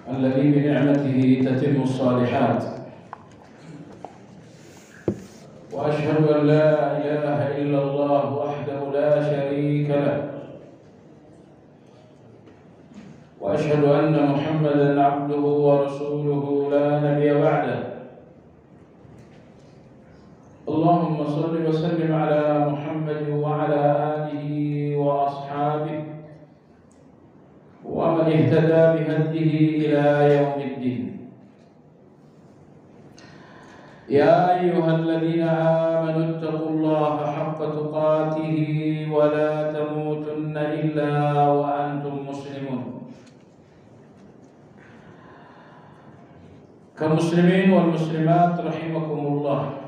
الذي بنعمته تتم الصالحات، وأشهد أن لا إله إلا الله وحده لا شريك له، وأشهد أن محمدا عبده ورسوله لا نبي بعده. اللهم صل وسلم على محمد وعلى آله وأصحابه ومن اهتدى بهديه إلى يوم الدين. يا أيها الذين آمنوا اتقوا الله حق تقاته ولا تموتن إلا وأنتم مسلمون. Kaum muslimin wal muslimat rahimakumullah.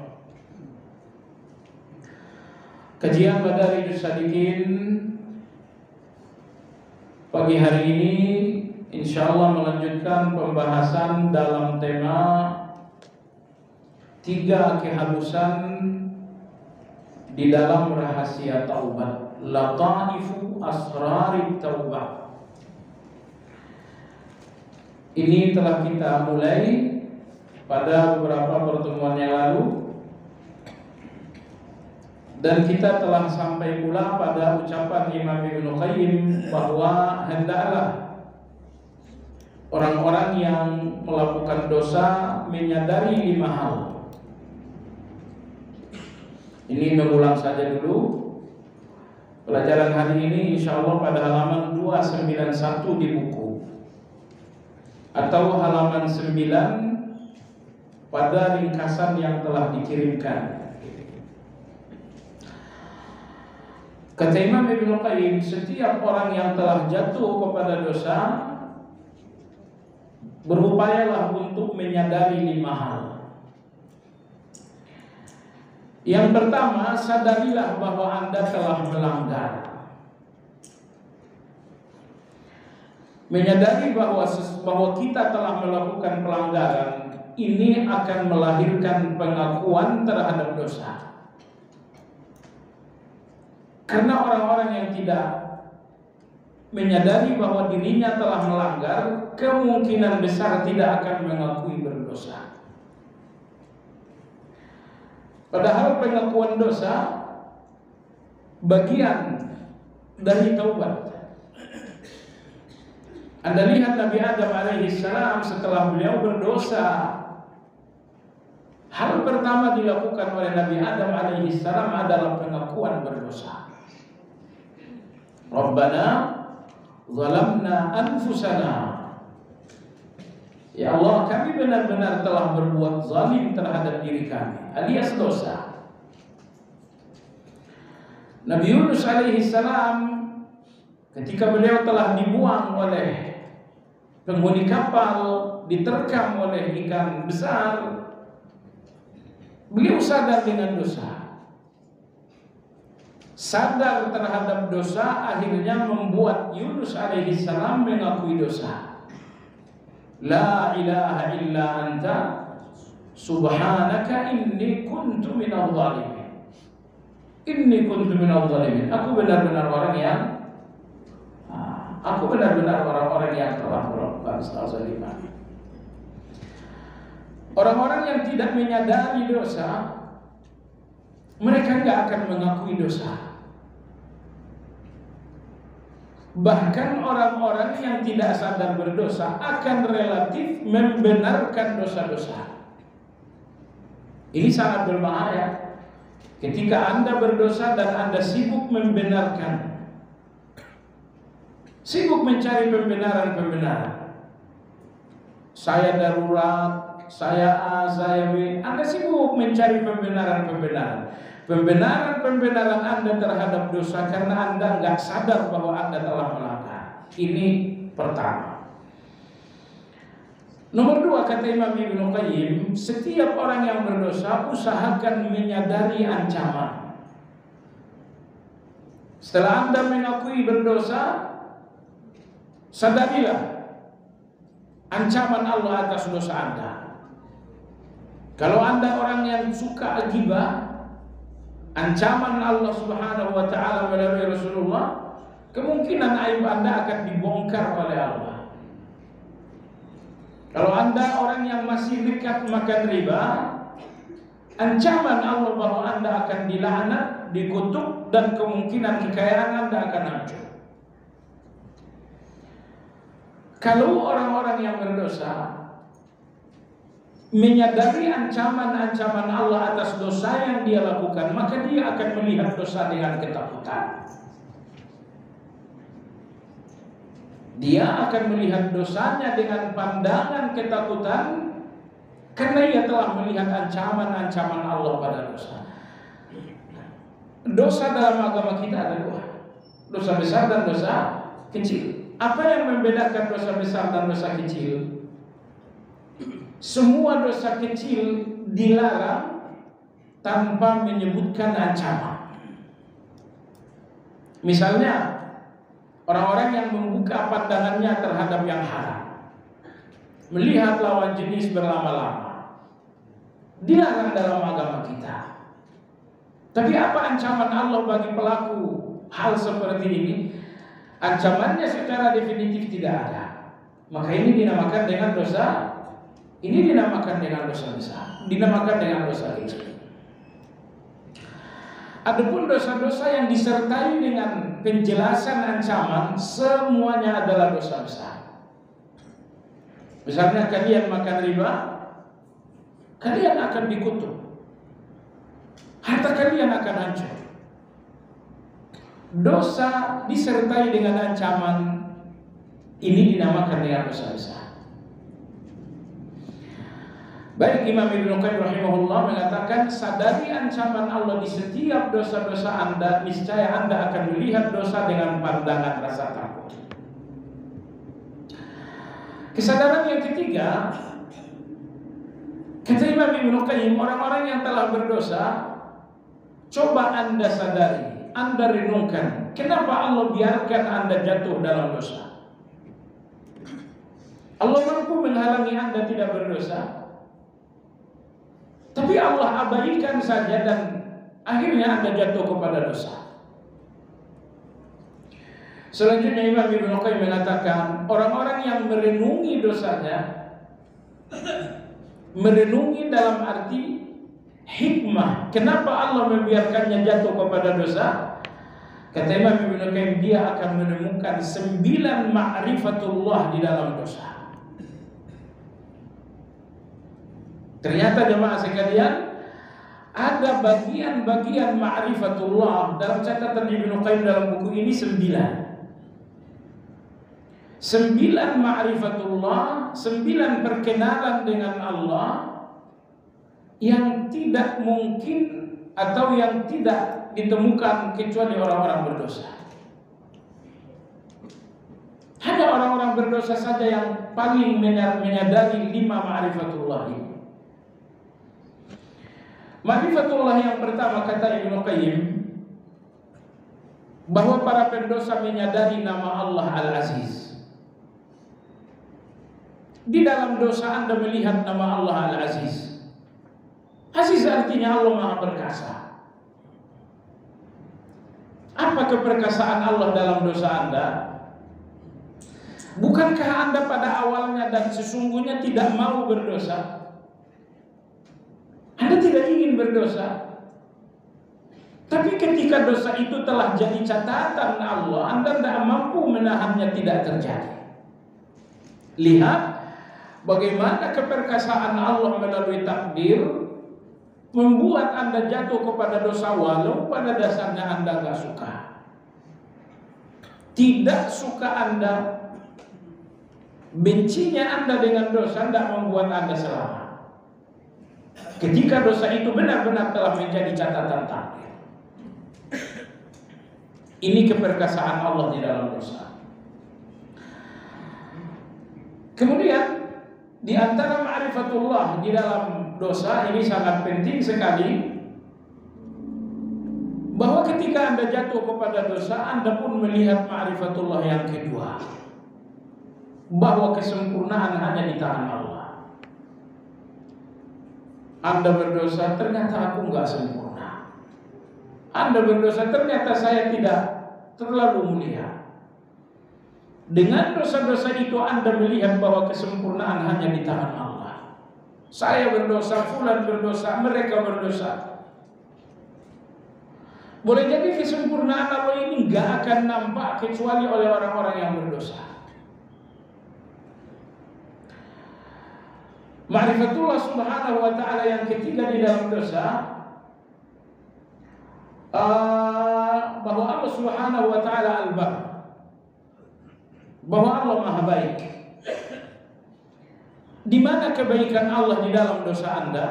Kajian Madarijus Salikin pagi hari ini insyaallah melanjutkan pembahasan dalam tema 3 kehalusan di dalam rahasia taubat, lataifu asrarit taubat. Ini telah kita mulai pada beberapa pertemuan yang lalu, dan kita telah sampai pula pada ucapan Imam Ibnu Qayyim bahwa hendaklah orang-orang yang melakukan dosa menyadari 5 hal. Ini mengulang saja dulu. Pelajaran hari ini insyaallah pada halaman 291 di buku, atau halaman 9 pada ringkasan yang telah dikirimkan. Kata Imam Ibnu Qayyim, setiap orang yang telah jatuh kepada dosa berupayalah untuk menyadari 5 hal. Yang pertama, sadarilah bahwa Anda telah melanggar. Menyadari bahwa kita telah melakukan pelanggaran ini akan melahirkan pengakuan terhadap dosa. Karena orang-orang yang tidak menyadari bahwa dirinya telah melanggar, kemungkinan besar tidak akan mengakui berdosa. Padahal pengakuan dosa bagian dari taubat. Anda lihat Nabi Adam alaihissalam setelah beliau berdosa, hal pertama dilakukan oleh Nabi Adam alaihissalam adalah pengakuan berdosa. Rabbana zalamna anfusana. Ya Allah, kami benar-benar telah berbuat zalim terhadap diri kami, alias dosa. Nabi Yunus alaihissalam ketika beliau telah dibuang oleh penghuni kapal, diterkam oleh ikan besar, beliau sadar dengan dosa. Sadar terhadap dosa akhirnya membuat Yunus alaihissalam mengakui dosa. La ilaha illa anta subhanaka inni kuntu minadh dhalimin. Inni kuntu minadh dhalimin. Aku benar-benar orang-orang yang telah melakukan kezaliman. Orang-orang yang tidak menyadari dosa, mereka enggak akan mengakui dosa. Bahkan orang-orang yang tidak sadar berdosa akan relatif membenarkan dosa-dosa. Ini sangat berbahaya. Ketika Anda berdosa dan Anda sibuk membenarkan, sibuk mencari pembenaran-pembenaran. Saya darurat, saya A, saya B. Anda sibuk mencari pembenaran-pembenaran. Pembenaran-pembenaran Anda terhadap dosa karena Anda nggak sadar bahwa Anda telah melanggar. Ini pertama. Nomor 2, kata Imam Ibnu Qayyim, setiap orang yang berdosa usahakan menyadari ancaman. Setelah Anda mengakui berdosa, sadarilah ancaman Allah atas dosa Anda. Kalau Anda orang yang suka ghibah, ancaman Allah Subhanahu wa taala melalui Rasulullah, kemungkinan aib Anda akan dibongkar oleh Allah. Kalau Anda orang yang masih nekat makan riba, ancaman Allah bahwa Anda akan dilaknat, dikutuk, dan kemungkinan kekayaan Anda akan hancur. Kalau orang-orang yang berdosa menyadari ancaman-ancaman Allah atas dosa yang dia lakukan, maka dia akan melihat dosa dengan ketakutan. Dia akan melihat dosanya dengan pandangan ketakutan, karena ia telah melihat ancaman-ancaman Allah pada dosa. Dosa dalam agama kita ada dua, dosa besar dan dosa kecil. Apa yang membedakan dosa besar dan dosa kecil? Semua dosa kecil dilarang tanpa menyebutkan ancaman. Misalnya, orang-orang yang membuka pandangannya terhadap yang haram, melihat lawan jenis berlama-lama, dilarang dalam agama kita. Tapi apa ancaman Allah bagi pelaku hal seperti ini? Ancamannya secara definitif tidak ada. Maka ini dinamakan dengan dosa. Ini dinamakan dengan dosa besar, dinamakan dengan dosa kecil. Adapun dosa-dosa yang disertai dengan penjelasan ancaman, semuanya adalah dosa besar. Misalnya kalian makan riba, kalian akan dikutuk, harta kalian akan hancur. Dosa disertai dengan ancaman, ini dinamakan dengan dosa besar. Baik, Imam Ibnu Qayyim rahimahullah mengatakan, sadari ancaman Allah di setiap dosa-dosa Anda, niscaya Anda akan melihat dosa dengan pandangan rasa takut. Kesadaran yang ketiga, kata Imam Ibnu Qayyim, orang-orang yang telah berdosa, coba Anda sadari, Anda renungkan, kenapa Allah biarkan Anda jatuh dalam dosa? Allah mampu menghalangi Anda tidak berdosa, tapi Allah abaikan saja dan akhirnya Anda jatuh kepada dosa. Selanjutnya Imam Ibnu Qayyim mengatakan, orang-orang yang merenungi dosanya, merenungi dalam arti hikmah, kenapa Allah membiarkannya jatuh kepada dosa? Kata Imam Ibnu Qayyim, dia akan menemukan 9 ma'rifatullah di dalam dosa. Ternyata jemaah sekalian, ada bagian-bagian ma'rifatullah dalam catatan Ibnu Qayyim dalam buku ini 9 ma'rifatullah, 9 perkenalan dengan Allah yang tidak mungkin atau yang tidak ditemukan kecuali orang-orang berdosa. Hanya orang-orang berdosa saja yang paling menyadari 5 ma'rifatullah ini. Ma'rifatullah yang pertama, kata Ibnu Qayyim, bahwa para pendosa menyadari nama Allah Al-Aziz. Di dalam dosa Anda melihat nama Allah Al-Aziz. Aziz artinya Allah Maha Perkasa. Apa keperkasaan Allah dalam dosa Anda? Bukankah Anda pada awalnya dan sesungguhnya tidak mau berdosa? Anda tidak ingin berdosa, tapi ketika dosa itu telah jadi catatan Allah, Anda tidak mampu menahannya tidak terjadi. Lihat bagaimana keperkasaan Allah melalui takdir membuat Anda jatuh kepada dosa walau pada dasarnya Anda tidak suka. Tidak suka Anda, bencinya Anda dengan dosa tidak membuat Anda selamat. Ketika dosa itu benar-benar telah menjadi catatan takdir. Ini keperkasaan Allah di dalam dosa. Kemudian di antara ma'rifatullah di dalam dosa ini sangat penting sekali, bahwa ketika Anda jatuh kepada dosa, Anda pun melihat ma'rifatullah yang kedua, bahwa kesempurnaan hanya di tangan Allah. Anda berdosa, ternyata aku enggak sempurna. Anda berdosa, ternyata saya tidak terlalu mulia. Dengan dosa-dosa itu Anda melihat bahwa kesempurnaan hanya di tangan Allah. Saya berdosa, fulan berdosa, mereka berdosa. Boleh jadi kesempurnaan Allah ini gak akan nampak kecuali oleh orang-orang yang berdosa. Ma'rifatullah subhanahu wa ta'ala yang ketiga di dalam dosa, bahwa Allah subhanahu wa ta'ala al-bar, bahwa Allah maha baik. Di mana kebaikan Allah di dalam dosa Anda?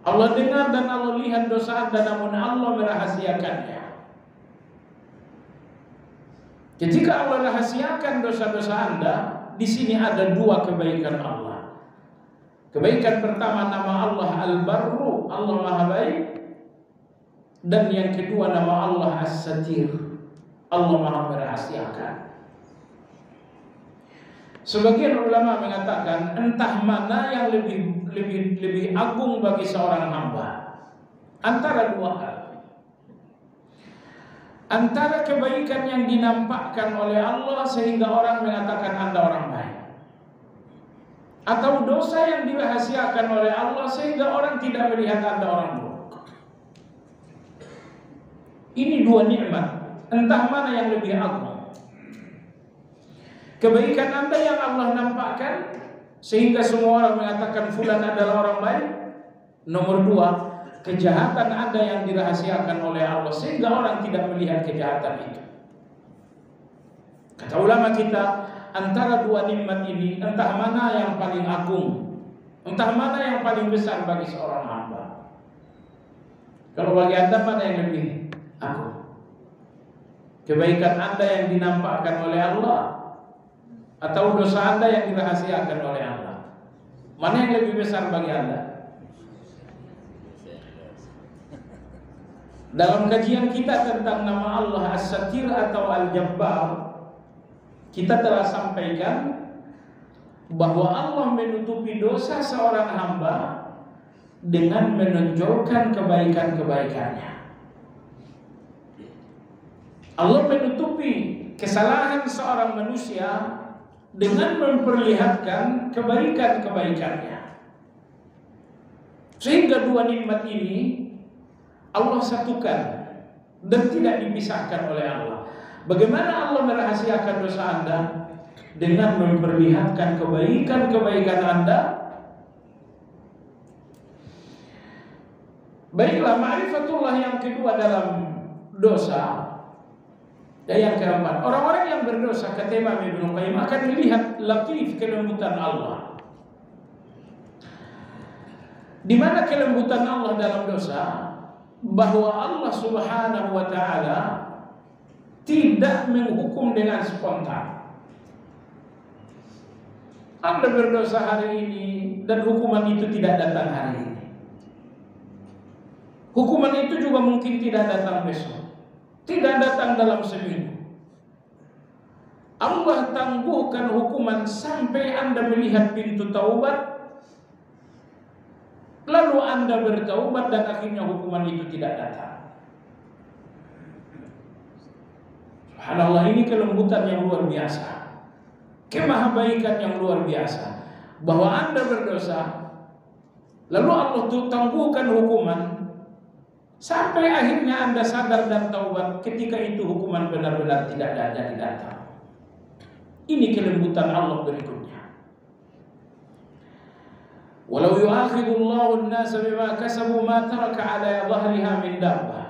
Allah dengar dan Allah lihat dosa Anda, namun Allah merahasiakannya. Ketika Allah rahasiakan dosa-dosa Anda, di sini ada dua kebaikan Allah. Kebaikan pertama, nama Allah Al-Barru, Allah maha baik. Dan yang kedua, nama Allah As-Satir, Allah maha merahasiakan. Sebagian ulama mengatakan entah mana yang lebih agung bagi seorang hamba antara dua hal. Antara kebaikan yang dinampakkan oleh Allah sehingga orang mengatakan Anda orang baik, atau dosa yang dirahasiakan oleh Allah sehingga orang tidak melihat Anda orang buruk. Ini dua nikmat, entah mana yang lebih agung. Kebaikan Anda yang Allah nampakkan sehingga semua orang mengatakan fulan adalah orang baik. Nomor dua, kejahatan Anda yang dirahasiakan oleh Allah sehingga orang tidak melihat kejahatan itu. Kata ulama kita, antara dua nikmat ini entah mana yang paling agung, entah mana yang paling besar bagi seorang hamba. Kalau bagi Anda mana yang lebih agung? Kebaikan Anda yang dinampakkan oleh Allah atau dosa Anda yang dirahasiakan oleh Allah? Mana yang lebih besar bagi Anda? Dalam kajian kita tentang nama Allah As-Satir atau Al-Jabbar, kita telah sampaikan bahwa Allah menutupi dosa seorang hamba dengan menonjolkan kebaikan-kebaikannya. Allah menutupi kesalahan seorang manusia dengan memperlihatkan kebaikan-kebaikannya. Sehingga dua nikmat ini Allah satukan dan tidak dipisahkan oleh Allah. Bagaimana Allah merahasiakan dosa Anda? Dengan memperlihatkan kebaikan-kebaikan Anda. Baiklah, ma'rifatullah yang kedua dalam dosa. Dan yang keempat, orang-orang yang berdosa, kata Imam Ibnu Qayyim, akan melihat latif kelembutan Allah. Di mana kelembutan Allah dalam dosa? Bahwa Allah subhanahu wa ta'ala tidak menghukum dengan spontan. Anda berdosa hari ini dan hukuman itu tidak datang hari ini. Hukuman itu juga mungkin tidak datang besok, tidak datang dalam seminggu. Allah tangguhkan hukuman sampai Anda melihat pintu taubat, lalu Anda bertaubat dan akhirnya hukuman itu tidak datang. Subhanallah, ini kelembutan yang luar biasa, kemahabaikan yang luar biasa. Bahwa Anda berdosa, lalu Allah tangguhkan hukuman sampai akhirnya Anda sadar dan taubat, ketika itu hukuman benar-benar tidak datang. Ini kelembutan Allah berikutnya. Walau yu'akhidullahu an-nasa bima kasabu ma taraka 'ala dhahriha min dabbah.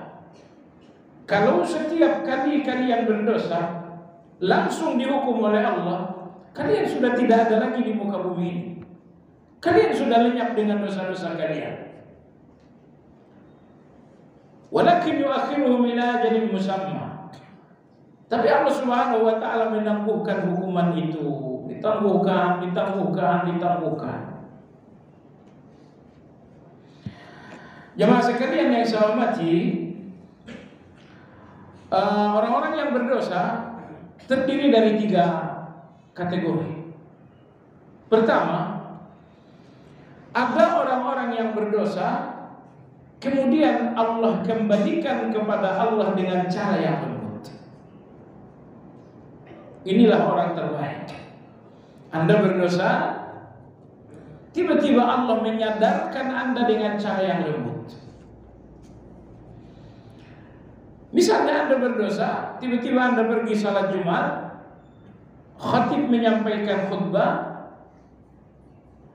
Kalau setiap kali kalian berdosa langsung dihukum oleh Allah, kalian sudah tidak ada lagi di muka bumi ini. Kalian sudah lenyap dengan dosa-dosa kalian. Walakin yu'akhiruhum ila ajalin musamma. Tapi Allah Subhanahu wa taala menangguhkan hukuman itu, ditangguhkan. Jemaah sekalian yang saya hormati, orang-orang yang berdosa terdiri dari 3 kategori. Pertama, ada orang-orang yang berdosa kemudian Allah kembalikan kepada Allah dengan cara yang lembut. Inilah orang terbaik. Anda berdosa, tiba-tiba Allah menyadarkan Anda dengan cara yang lembut. Misalnya Anda berdosa, tiba-tiba Anda pergi salat Jumat, khatib menyampaikan khutbah,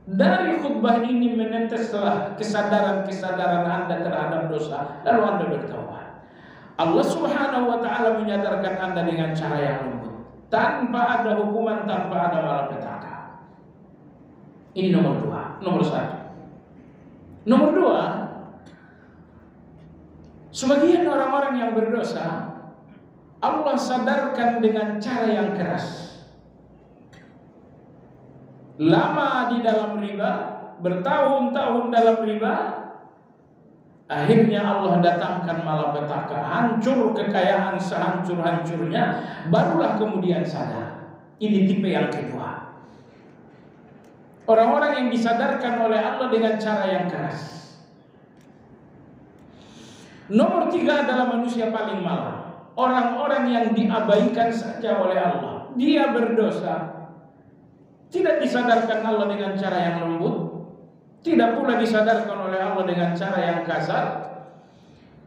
dari khutbah ini meneteslah kesadaran Anda terhadap dosa, lalu Anda bertaubat. Allah Subhanahu wa taala menyadarkan Anda dengan cara yang lembut, tanpa ada hukuman, tanpa ada malapetaka. Ini nomor 2. Nomor 1. Nomor 2, sebagian orang-orang yang berdosa Allah sadarkan dengan cara yang keras. Lama di dalam riba, bertahun-tahun dalam riba, akhirnya Allah datangkan malapetaka, hancur kekayaan sehancur-hancurnya, barulah kemudian sadar. Ini tipe yang kedua. Orang-orang yang disadarkan oleh Allah dengan cara yang keras. Nomor 3 adalah manusia paling malang. Orang-orang yang diabaikan saja oleh Allah. Dia berdosa, tidak disadarkan Allah dengan cara yang lembut, tidak pula disadarkan oleh Allah dengan cara yang kasar,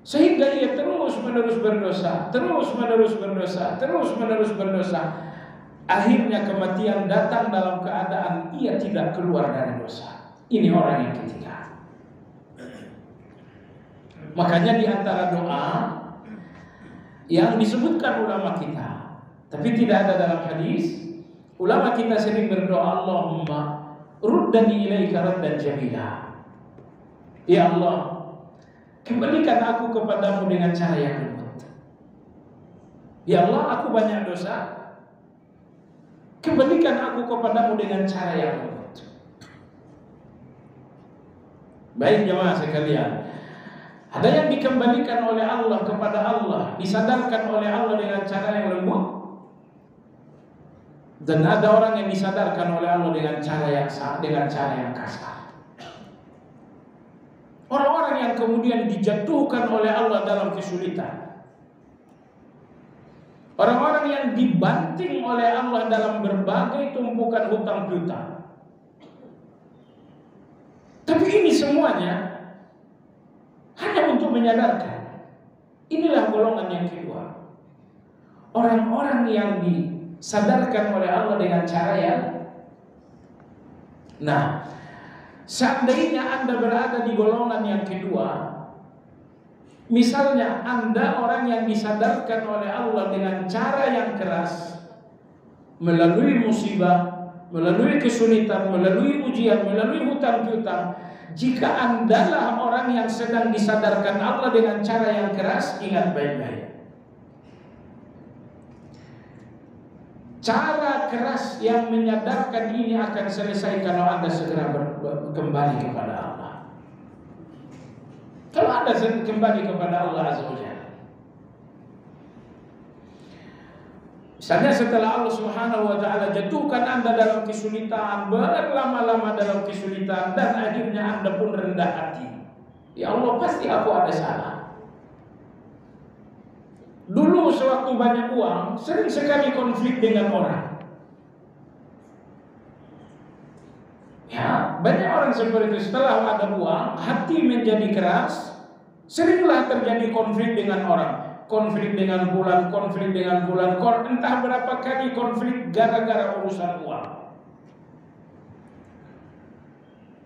sehingga ia terus-menerus berdosa, terus-menerus berdosa, terus-menerus berdosa. Akhirnya kematian datang dalam keadaan ia tidak keluar dari dosa. Ini orang yang ketiga. Makanya di antara doa yang disebutkan ulama kita, tapi tidak ada dalam hadis, ulama kita sering berdoa, Allahumma ruddani ilaika raddan jamila. Ya Allah, kembalikan aku kepadamu dengan cara yang lembut. Ya Allah, aku banyak dosa, kembalikan aku kepadamu dengan cara yang lembut. Baik jemaah sekalian, ada yang dikembalikan oleh Allah kepada Allah, disadarkan oleh Allah dengan cara yang lembut, dan ada orang yang disadarkan oleh Allah dengan cara yang kasar. Orang-orang yang kemudian dijatuhkan oleh Allah dalam kesulitan, orang-orang yang dibanting oleh Allah dalam berbagai tumpukan hutang piutang. Tapi ini semuanya hanya untuk menyadarkan. Inilah golongan yang kedua. Orang-orang yang disadarkan oleh Allah dengan cara yang. Nah, seandainya Anda berada di golongan yang kedua, misalnya Anda orang yang disadarkan oleh Allah dengan cara yang keras, melalui musibah, melalui kesulitan, melalui ujian, melalui hutang piutang. Jika Anda lah orang yang sedang disadarkan Allah dengan cara yang keras, ingat baik-baik. Cara keras yang menyadarkan ini akan selesai kalau Anda segera kembali kepada Allah. Kalau Anda kembali kepada Allah Azza wa Jalla. Misalnya setelah Allah Subhanahu wa taala jatuhkan Anda dalam kesulitan, berlama-lama dalam kesulitan, dan akhirnya Anda pun rendah hati. Ya Allah, pasti aku ada salah. Dulu sewaktu banyak uang, sering sekali konflik dengan orang. Ya, banyak orang seperti itu. Setelah ada uang, hati menjadi keras, seringlah terjadi konflik dengan orang. Konflik dengan bulan, konflik dengan bulan, entah berapa kali konflik gara-gara urusan uang.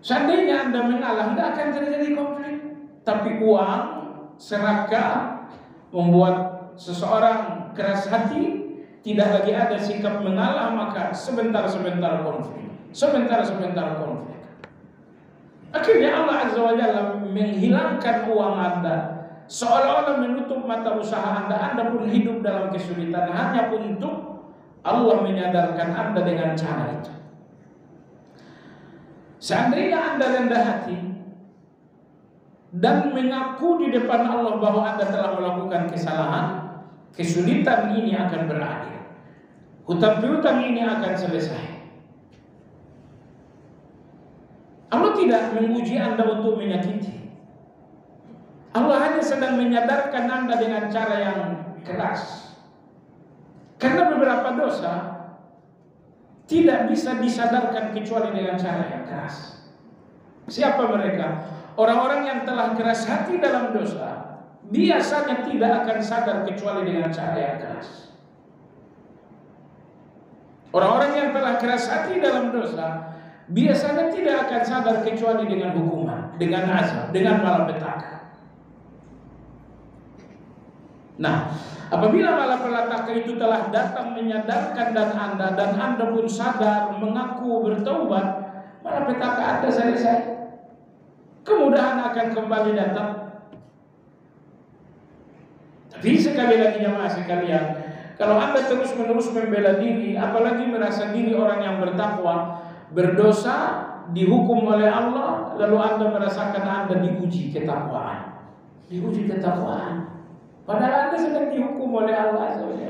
Seandainya Anda mengalah, tidak akan terjadi konflik. Tapi uang, serakah, membuat seseorang keras hati, tidak lagi ada sikap mengalah, maka sebentar-sebentar konflik, sebentar-sebentar konflik. Akhirnya Allah Azza wa Jalla menghilangkan uang Anda, seolah-olah menutup mata usaha Anda pun hidup dalam kesulitan hanya untuk Allah menyadarkan Anda dengan cara itu. Seandainya Anda rendah hati dan mengaku di depan Allah bahwa Anda telah melakukan kesalahan, kesulitan ini akan berakhir. Hutang piutang ini akan selesai. Allah tidak menguji Anda untuk menyakiti. Allah hanya sedang menyadarkan Anda dengan cara yang keras. Karena beberapa dosa tidak bisa disadarkan kecuali dengan cara yang keras. Siapa mereka? Orang-orang yang telah keras hati dalam dosa biasanya tidak akan sadar kecuali dengan cara yang keras. Orang-orang yang telah keras hati dalam dosa biasanya tidak akan sadar kecuali dengan hukuman, dengan azab, dengan malapetaka. Nah, apabila malapetaka itu telah datang menyadarkan dan Anda pun sadar mengaku bertaubat, malapetaka Anda selesai. Kemudahan akan kembali datang. Tapi sekali lagi jemaah sekalian, kalau Anda terus-menerus membela diri, apalagi merasa diri orang yang bertakwa, berdosa, dihukum oleh Allah, lalu Anda merasakan Anda diuji ketakwaan. Diuji ketakwaan. Padahal Anda sedang dihukum oleh Allah SWT.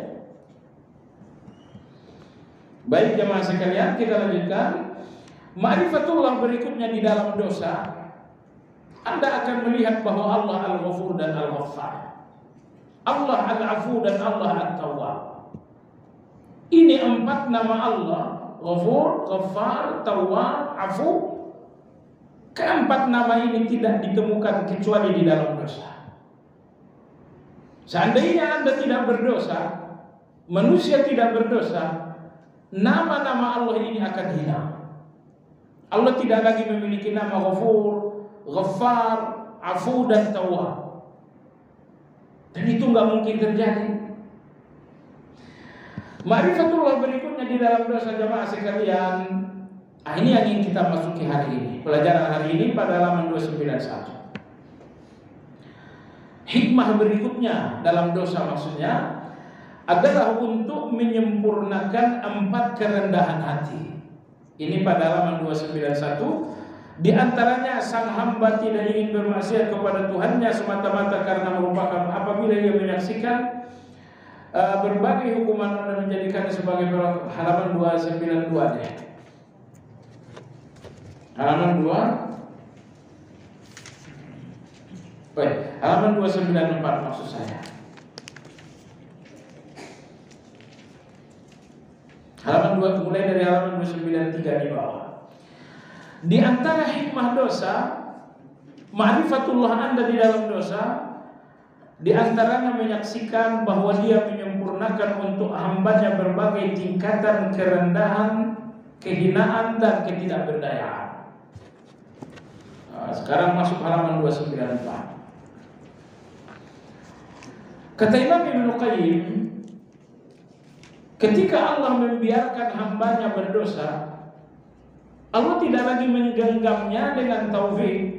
Baik jemaah sekalian, kita lanjutkan. Ma'rifatullah berikutnya di dalam dosa, Anda akan melihat bahwa Allah Al-Ghafur dan Al-Ghaffar, Allah Al-Afu dan Allah At-Tawwab. Ini 4 nama Allah, Ghafur, Ghaffar, Tawwab, Afu. Keempat nama ini tidak ditemukan kecuali di dalam dosa. Seandainya Anda tidak berdosa, manusia tidak berdosa, nama-nama Allah ini akan hilang. Allah tidak lagi memiliki nama Ghafur, Ghaffar, Afu dan Tawwab. Dan itu nggak mungkin terjadi. Ma'rifatullah berikutnya di dalam dosa jemaah sekalian. Ini yang ingin kita masuki hari ini. Pelajaran hari ini pada halaman 291. Hikmah berikutnya dalam dosa maksudnya adalah untuk menyempurnakan 4 kerendahan hati. Ini pada halaman 291. Di antaranya sang hamba tidak ingin bermaksiat kepada Tuhannya semata-mata karena merupakan apabila ia menyaksikan berbagai hukuman dan menjadikannya sebagai halaman 292 deh. Halaman 2 halaman 294 maksud saya. Halaman 2 mulai dari halaman 293 di bawah. Di antara hikmah dosa, ma'rifatullah Anda di dalam dosa, di antaranya menyaksikan bahwa dia menyempurnakan untuk hambanya berbagai tingkatan kerendahan, kehinaan dan ketidakberdayaan. Sekarang masuk halaman 294. Kata Imam Ibnu Qayyim, ketika Allah membiarkan hambanya berdosa, Allah tidak lagi menggenggamnya dengan taufik.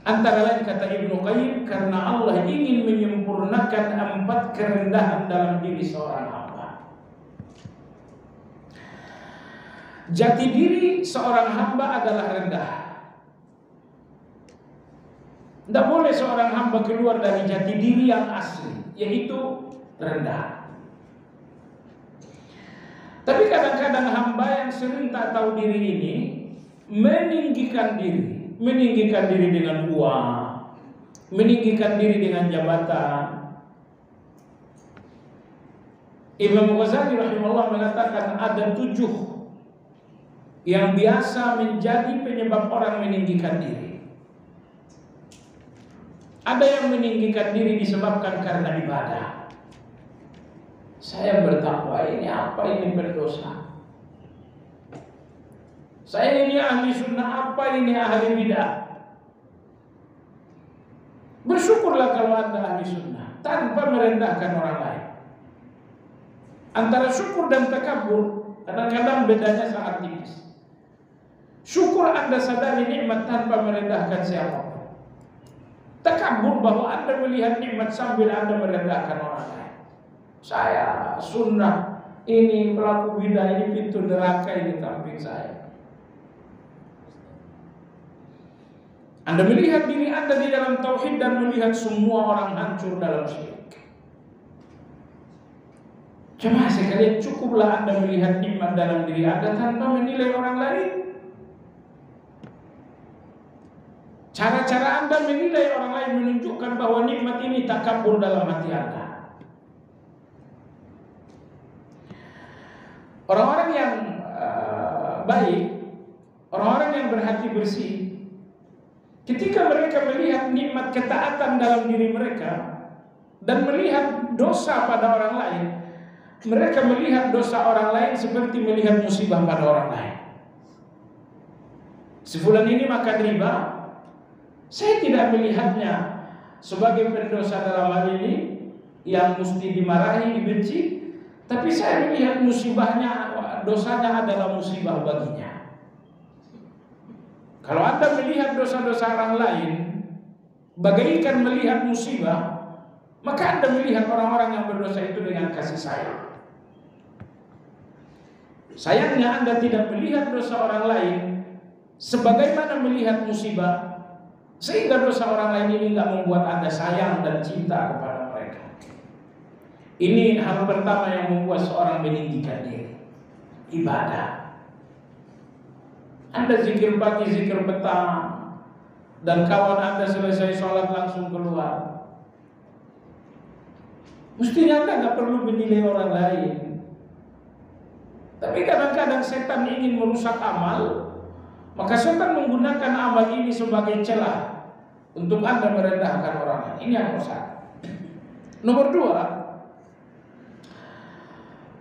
Antara lain kata Ibnu Qayyim, karena Allah ingin menyempurnakan 4 kerendahan dalam diri seorang hamba. Jati diri seorang hamba adalah rendah. Tidak boleh seorang hamba keluar dari jati diri yang asli, yaitu rendah. Tapi kadang-kadang hamba yang sering tak tahu diri ini meninggikan diri dengan uang, meninggikan diri dengan jabatan. Imam Ghazali rahimahullah mengatakan ada 7 yang biasa menjadi penyebab orang meninggikan diri. Ada yang meninggikan diri disebabkan karena ibadah. Saya bertakwa, ini apa ini berdosa? Saya ini ahli sunnah, apa ini ahli bidah? Bersyukurlah kalau Anda ahli sunnah tanpa merendahkan orang lain. Antara syukur dan takabur kadang-kadang bedanya sangat tipis. Syukur Anda sadari nikmat tanpa merendahkan siapapun. Takabur bahwa Anda melihat nikmat sambil Anda merendahkan orang lain. Saya sunnah, ini pelaku bidah, ini pintu neraka ini samping saya. Anda melihat diri Anda di dalam tauhid dan melihat semua orang hancur dalam syirik. Jemaah sekalian, cukuplah Anda melihat nikmat dalam diri Anda tanpa menilai orang lain. Cara-cara Anda menilai orang lain menunjukkan bahwa nikmat ini takabur dalam hati Anda. Orang-orang yang baik, orang-orang yang berhati bersih, ketika mereka melihat nikmat ketaatan dalam diri mereka dan melihat dosa pada orang lain, mereka melihat dosa orang lain seperti melihat musibah pada orang lain. Sebulan ini makan riba, saya tidak melihatnya sebagai pendosa dalam hal ini yang mesti dimarahi, dibenci, tapi saya melihat musibahnya, dosanya adalah musibah baginya. Kalau Anda melihat dosa-dosa orang lain bagaikan melihat musibah, maka Anda melihat orang-orang yang berdosa itu dengan kasih sayang. Sayangnya Anda tidak melihat dosa orang lain sebagaimana melihat musibah, sehingga dosa orang lain ini tidak membuat Anda sayang dan cinta kepada mereka. Ini hal pertama yang membuat seorang meninggikan diri, ibadah. Anda zikir pagi, zikir petang, dan kawan Anda selesai sholat langsung keluar. Mestinya Anda nggak perlu menilai orang lain. Tapi kadang-kadang setan ingin merusak amal, maka setan menggunakan amal ini sebagai celah untuk Anda merendahkan orang lain. Ini yang nomor satu. Nomor dua,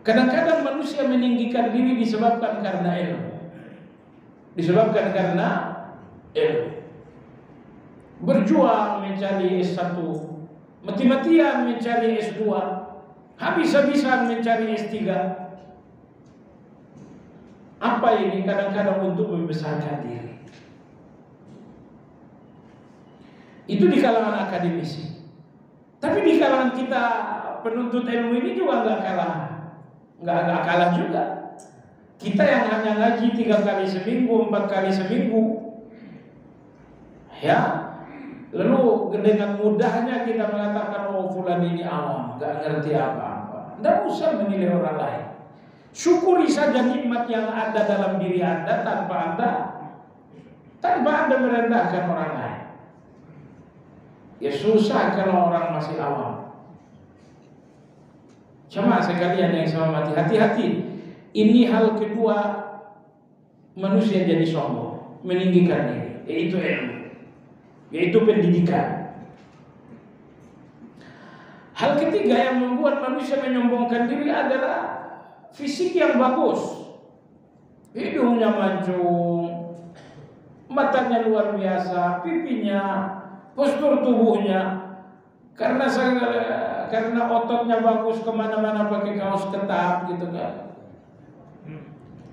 kadang-kadang manusia meninggikan diri disebabkan karena ilmu. Disebabkan karena ilmu. Berjuang mencari S1, mati-matian mencari S2, habis-habisan mencari S3. Apa ini? Kadang-kadang untuk membesarkan diri. Itu di kalangan akademisi. Tapi di kalangan kita penuntut ilmu ini juga nggak kalah juga. Kita yang hanya ngaji 3 kali seminggu, 4 kali seminggu, ya, lalu dengan mudahnya kita mengatakan, oh fulan ini awam, nggak ngerti apa-apa. Nggak usah menilai orang lain. Syukuri saja nikmat yang ada dalam diri Anda tanpa Anda merendahkan orang lain. Ya susah kalau orang masih awam. Jemaah sekalian yang saya hormati, hati-hati. Ini hal kedua manusia jadi sombong, meninggikan diri, yaitu ilmu, yaitu pendidikan. Hal ketiga yang membuat manusia menyombongkan diri adalah fisik yang bagus. Hidungnya mancung, matanya luar biasa, pipinya, postur tubuhnya. Karena ototnya bagus, kemana-mana pakai kaos ketat gitu kan.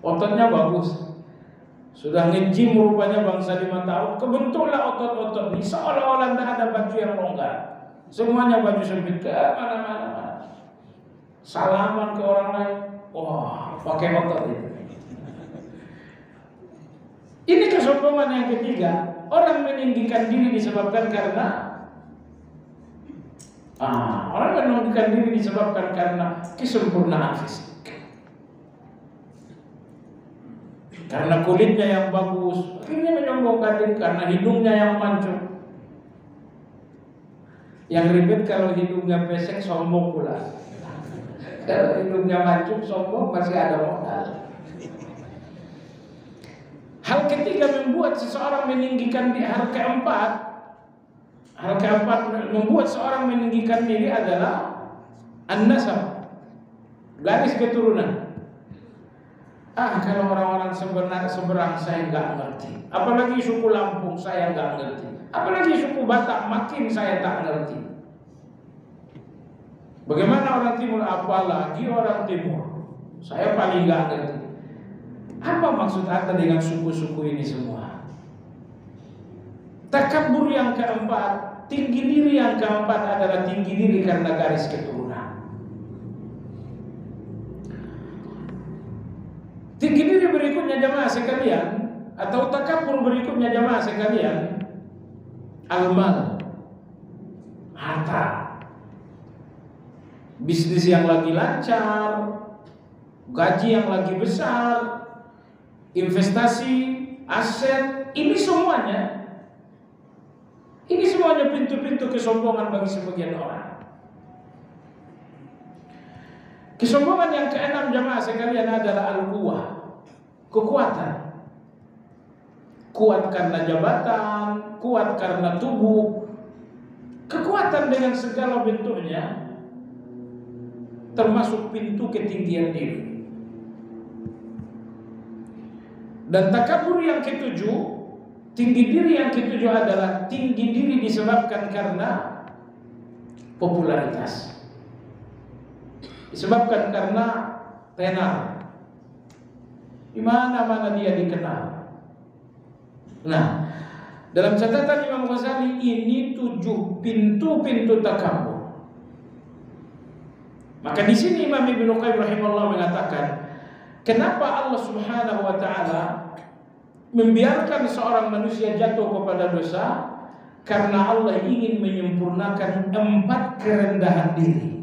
Ototnya bagus. Sudah nge-gym rupanya bangsa 5 tahun, kebentuklah otot-otot ini seolah-olah tidak ada baju yang longgar. Semuanya baju sempit ke mana-mana. Salaman ke orang lain, wah, pakai otot itu. Ini kesombongan yang ketiga. Orang meninggikan diri disebabkan karena kesempurnaan fisik. Karena kulitnya yang bagus, akhirnya menyombongkan diri. Karena hidungnya yang mancung. Yang ribet kalau hidungnya pesek, sombong pula. Kalau hidungnya mancung, sombong, masih ada modal. Hal ketiga membuat seseorang meninggikan diri. Hal keempat membuat seorang meninggikan diri adalah an-nasab, garis keturunan. Kalau orang-orang seberang saya nggak ngerti. Apalagi suku Lampung saya nggak ngerti. Apalagi suku Batak makin saya tak ngerti. Bagaimana orang Timur? Apalagi orang Timur saya paling nggak ngerti. Apa maksud Anda dengan suku-suku ini semua? Takabur yang keempat, tinggi diri yang keempat adalah tinggi diri karena garis keturunan. Tinggi diri berikutnya jamaah sekalian, atau takabur berikutnya jamaah sekalian, al-mal, harta. Bisnis yang lagi lancar, gaji yang lagi besar, investasi, aset, ini semuanya pintu-pintu kesombongan bagi sebagian orang. Kesombongan yang keenam jamaah sekalian adalah al-quwah, kekuatan. Kuat karena jabatan, kuat karena tubuh, kekuatan dengan segala bentuknya, termasuk pintu ketinggian diri. Dan takabur yang ketujuh, tinggi diri yang ketujuh adalah tinggi diri disebabkan karena popularitas, disebabkan karena tenar, di mana-mana dia dikenal. Nah, dalam catatan Imam Ghazali ini 7 pintu-pintu takabur. Maka di sini Imam Ibnu Qayyim rahimahullah mengatakan, kenapa Allah Subhanahu wa taala membiarkan seorang manusia jatuh kepada dosa? Karena Allah ingin menyempurnakan 4 kerendahan diri.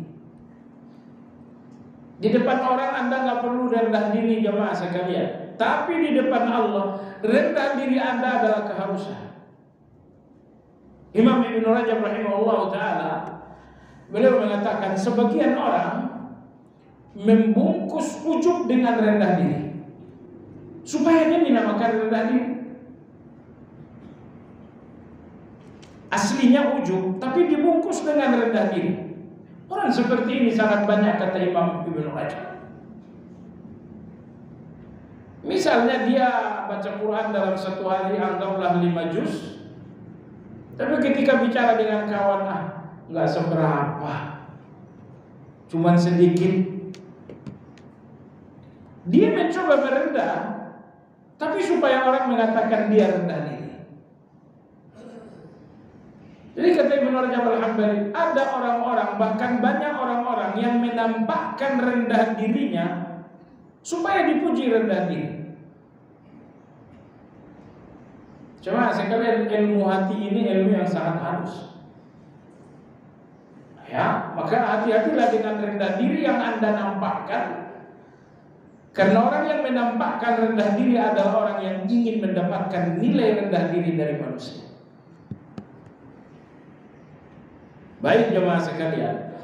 Di depan orang Anda nggak perlu rendah diri jemaah sekalian, tapi di depan Allah rendah diri Anda adalah keharusan. Imam Ibn Rajab rahimahullah ta'ala, beliau mengatakan sebagian orang membungkus ujub dengan rendah diri supaya dia dinamakan rendah diri. Aslinya ujub tapi dibungkus dengan rendah diri. Orang seperti ini sangat banyak, kata Imam Ibn Rajab. Misalnya dia baca Quran dalam satu hari anggaplah 5 juz, tapi ketika bicara dengan kawan, nggak seberapa, cuman sedikit. Dia mencoba merendah, tapi supaya orang mengatakan dia rendah diri. Jadi kata Ibnu Rajab al-Hambali, ada orang-orang, bahkan banyak orang-orang yang menampakkan rendah dirinya supaya dipuji rendah diri. Cuma sekalian, ilmu hati ini ilmu yang sangat halus. Ya, maka hati-hatilah dengan rendah diri yang Anda nampakkan. Karena orang yang menampakkan rendah diri adalah orang yang ingin mendapatkan nilai rendah diri dari manusia. Baik jemaah sekalian,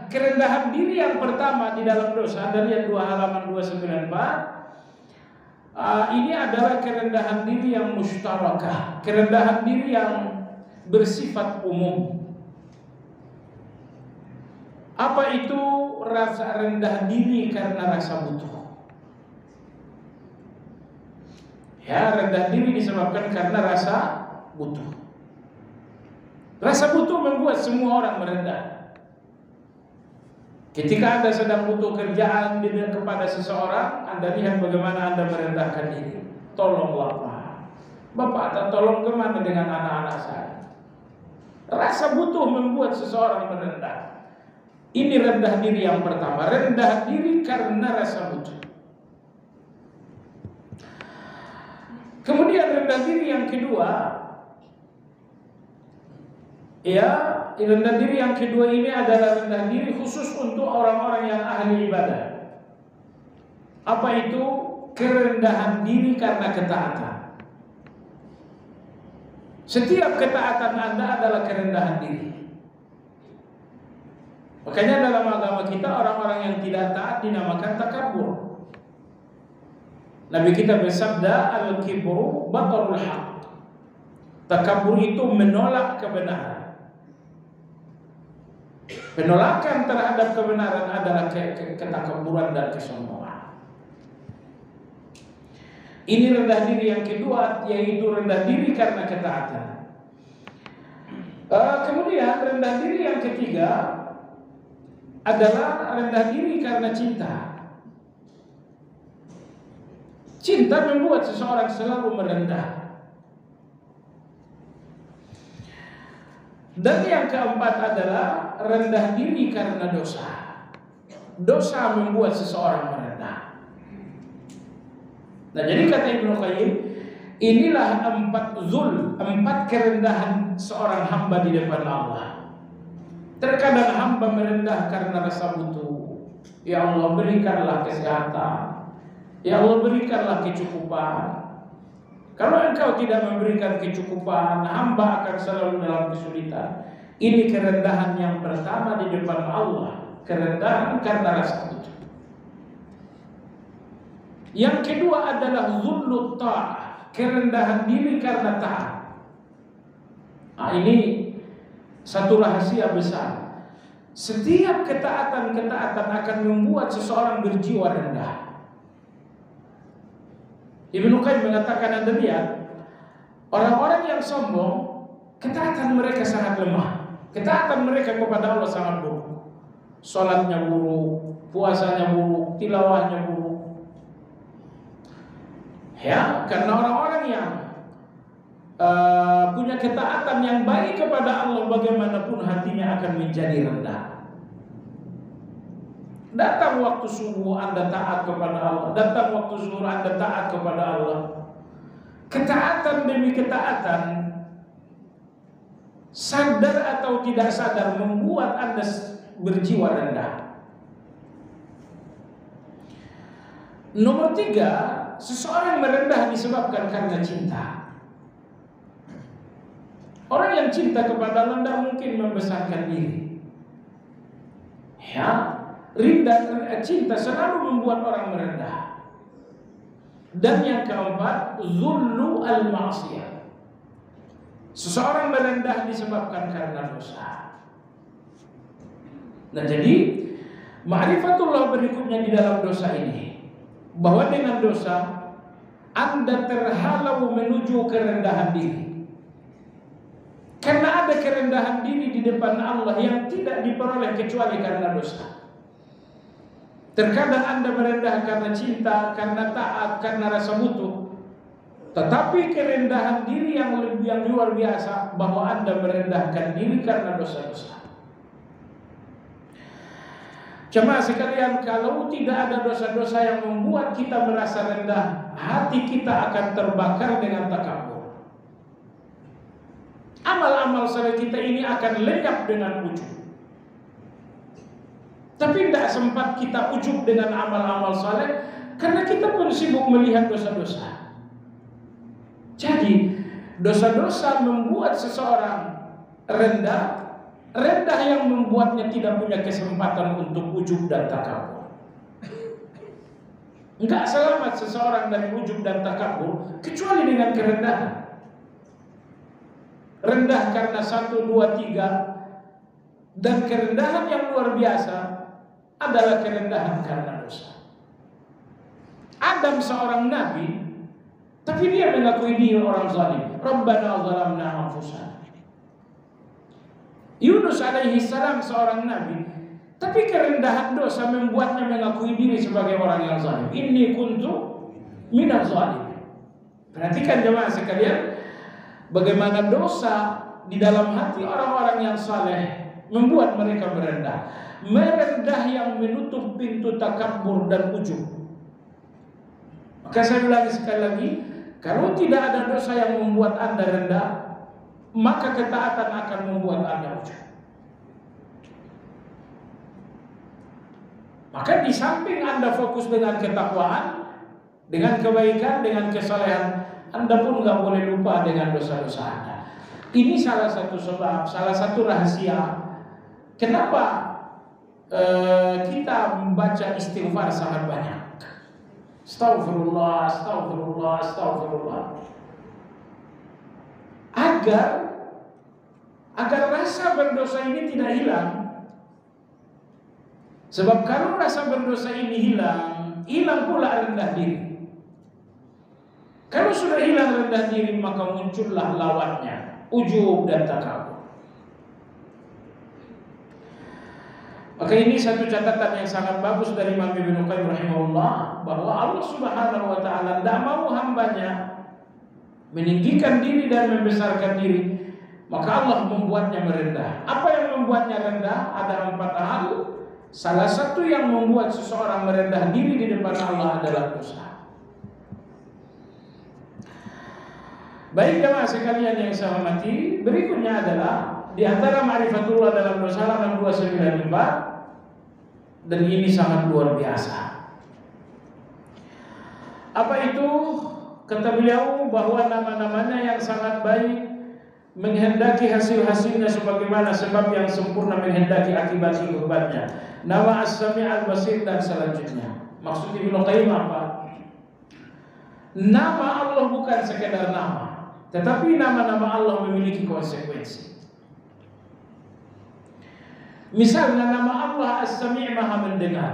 kerendahan diri yang pertama di dalam dosa, Anda lihat 2 halaman 294. Ini adalah kerendahan diri yang mustarakah, kerendahan diri yang bersifat umum. Apa itu rasa rendah diri karena rasa butuh? Ya, rendah diri disebabkan karena rasa butuh. Rasa butuh membuat semua orang merendah. Ketika Anda sedang butuh kerjaan kepada seseorang, Anda lihat bagaimana Anda merendahkan diri. Tolonglah Pak, Bapak tolong kemana dengan anak-anak saya. Rasa butuh membuat seseorang merendah. Ini rendah diri yang pertama, rendah diri karena rasa butuh. Kemudian rendah diri yang kedua, ya, rendah diri yang kedua ini adalah rendah diri khusus untuk orang-orang yang ahli ibadah. Apa itu? Kerendahan diri karena ketaatan. Setiap ketaatan Anda adalah kerendahan diri. Makanya dalam agama kita orang-orang yang tidak taat dinamakan takabur. Nabi kita bersabda, al-kibru batarul haq. Takabur itu menolak kebenaran. Penolakan terhadap kebenaran adalah ketakaburan dan kesombongan. Ini rendah diri yang kedua, yaitu rendah diri karena ketaatan. Kemudian rendah diri yang ketiga adalah rendah diri karena cinta. Cinta membuat seseorang selalu merendah. Dan yang keempat adalah rendah diri karena dosa. Dosa membuat seseorang merendah. Nah, jadi kata Ibnu Qayyim, inilah 4 kerendahan seorang hamba di depan Allah. Terkadang hamba merendah karena rasa butuh. Ya Allah, berikanlah kesehatan. Ya Allah, berikanlah kecukupan. Kalau Engkau tidak memberikan kecukupan, hamba akan selalu dalam kesulitan. Ini kerendahan yang pertama di depan Allah. kerendahan karena rasa ujub. Yang kedua adalah zullut ta'ah, kerendahan diri karena taat. Nah, ini satu rahasia besar. Setiap ketaatan-ketaatan akan membuat seseorang berjiwa rendah. Ibnu Qayyim mengatakan, Anda lihat, orang-orang yang sombong, ketaatan mereka sangat lemah. Ketaatan mereka kepada Allah sangat buruk. Salatnya buruk, puasanya buruk, tilawahnya buruk. Ya, karena orang-orang yang punya ketaatan yang baik kepada Allah, bagaimanapun hatinya akan menjadi rendah. Datang waktu subuh Anda taat kepada Allah, datang waktu zuhur Anda taat kepada Allah. Ketaatan demi ketaatan, sadar atau tidak sadar, membuat Anda berjiwa rendah. Nomor 3, seseorang merendah disebabkan karena cinta. Orang yang cinta kepada Allah tidak mungkin membesarkan diri. Ya, cinta selalu membuat orang merendah. Dan yang keempat, zullu al-ma'siyah. Seseorang merendah disebabkan karena dosa. Nah, jadi ma'rifatullah berikutnya di dalam dosa ini, bahwa dengan dosa Anda terhalau menuju kerendahan diri. Karena ada kerendahan diri di depan Allah yang tidak diperoleh kecuali karena dosa. Terkadang Anda merendah karena cinta, karena taat, karena rasa butuh. Tetapi kerendahan diri yang luar biasa, bahwa Anda merendahkan diri karena dosa-dosa. Jemaah sekalian, kalau tidak ada dosa-dosa yang membuat kita merasa rendah, hati kita akan terbakar dengan takabur. Amal-amal saleh kita ini akan lenyap dengan ujub. Tapi tidak sempat kita ujub dengan amal-amal saleh, karena kita pun sibuk melihat dosa-dosa. Jadi dosa-dosa membuat seseorang rendah. Rendah yang membuatnya tidak punya kesempatan untuk ujub dan takabur. Enggak selamat seseorang dari ujub dan takabur kecuali dengan kerendahan. Rendah karena 1, 2, 3. Dan kerendahan yang luar biasa adalah kerendahan karena dosa. Adam seorang nabi, tapi dia mengakui dia orang zalim. Rabbana zalamna anfusana. Yunus alaihi salam seorang nabi, tapi kerendahan dosa membuatnya mengakui diri sebagai orang yang zalim. Inni kuntu minaz zalimin. Perhatikan jemaah sekalian, bagaimana dosa di dalam hati orang-orang yang saleh membuat mereka merendah. Merendah yang menutup pintu takabur dan ujub. Maka saya ulangi sekali lagi, kalau tidak ada dosa yang membuat Anda rendah, maka ketaatan akan membuat Anda ujub. Maka di samping Anda fokus dengan ketakwaan, dengan kebaikan, dengan kesalehan, Anda pun nggak boleh lupa dengan dosa-dosa Anda. Ini salah satu sebab, salah satu rahasia kenapa kita membaca istighfar sangat banyak. Astaghfirullah, astaghfirullah, astaghfirullah. Agar rasa berdosa ini tidak hilang. Sebab kalau rasa berdosa ini hilang pula rendah diri. Kalau sudah hilang rendah diri, maka muncullah lawannya, ujub dan takabur. Maka ini satu catatan yang sangat bagus dari Imam Ibnu Qayyim rahimahullah, bahwa Allah Subhanahu wa taala tidak mau hambanya meninggikan diri dan membesarkan diri, maka Allah membuatnya merendah. Apa yang membuatnya rendah? Ada 4 hal. Salah satu yang membuat seseorang merendah diri di depan Allah adalah dosa. Baik jemaah sekalian yang saya hormati, berikutnya adalah di antara ma'rifatullah dalam dosa halaman 294, dan ini sangat luar biasa. Apa itu? Kata beliau bahwa nama-namanya yang sangat baik, menghendaki hasil-hasilnya sebagaimana sebab yang sempurna menghendaki akibat-akibatnya. Nama As-Sami' Al-Basir dan selanjutnya. Maksud Ibnu Qayyim apa? Nama Allah bukan sekedar nama, tetapi nama-nama Allah memiliki konsekuensi. Misalnya nama Allah As-Sami' Maha mendengar.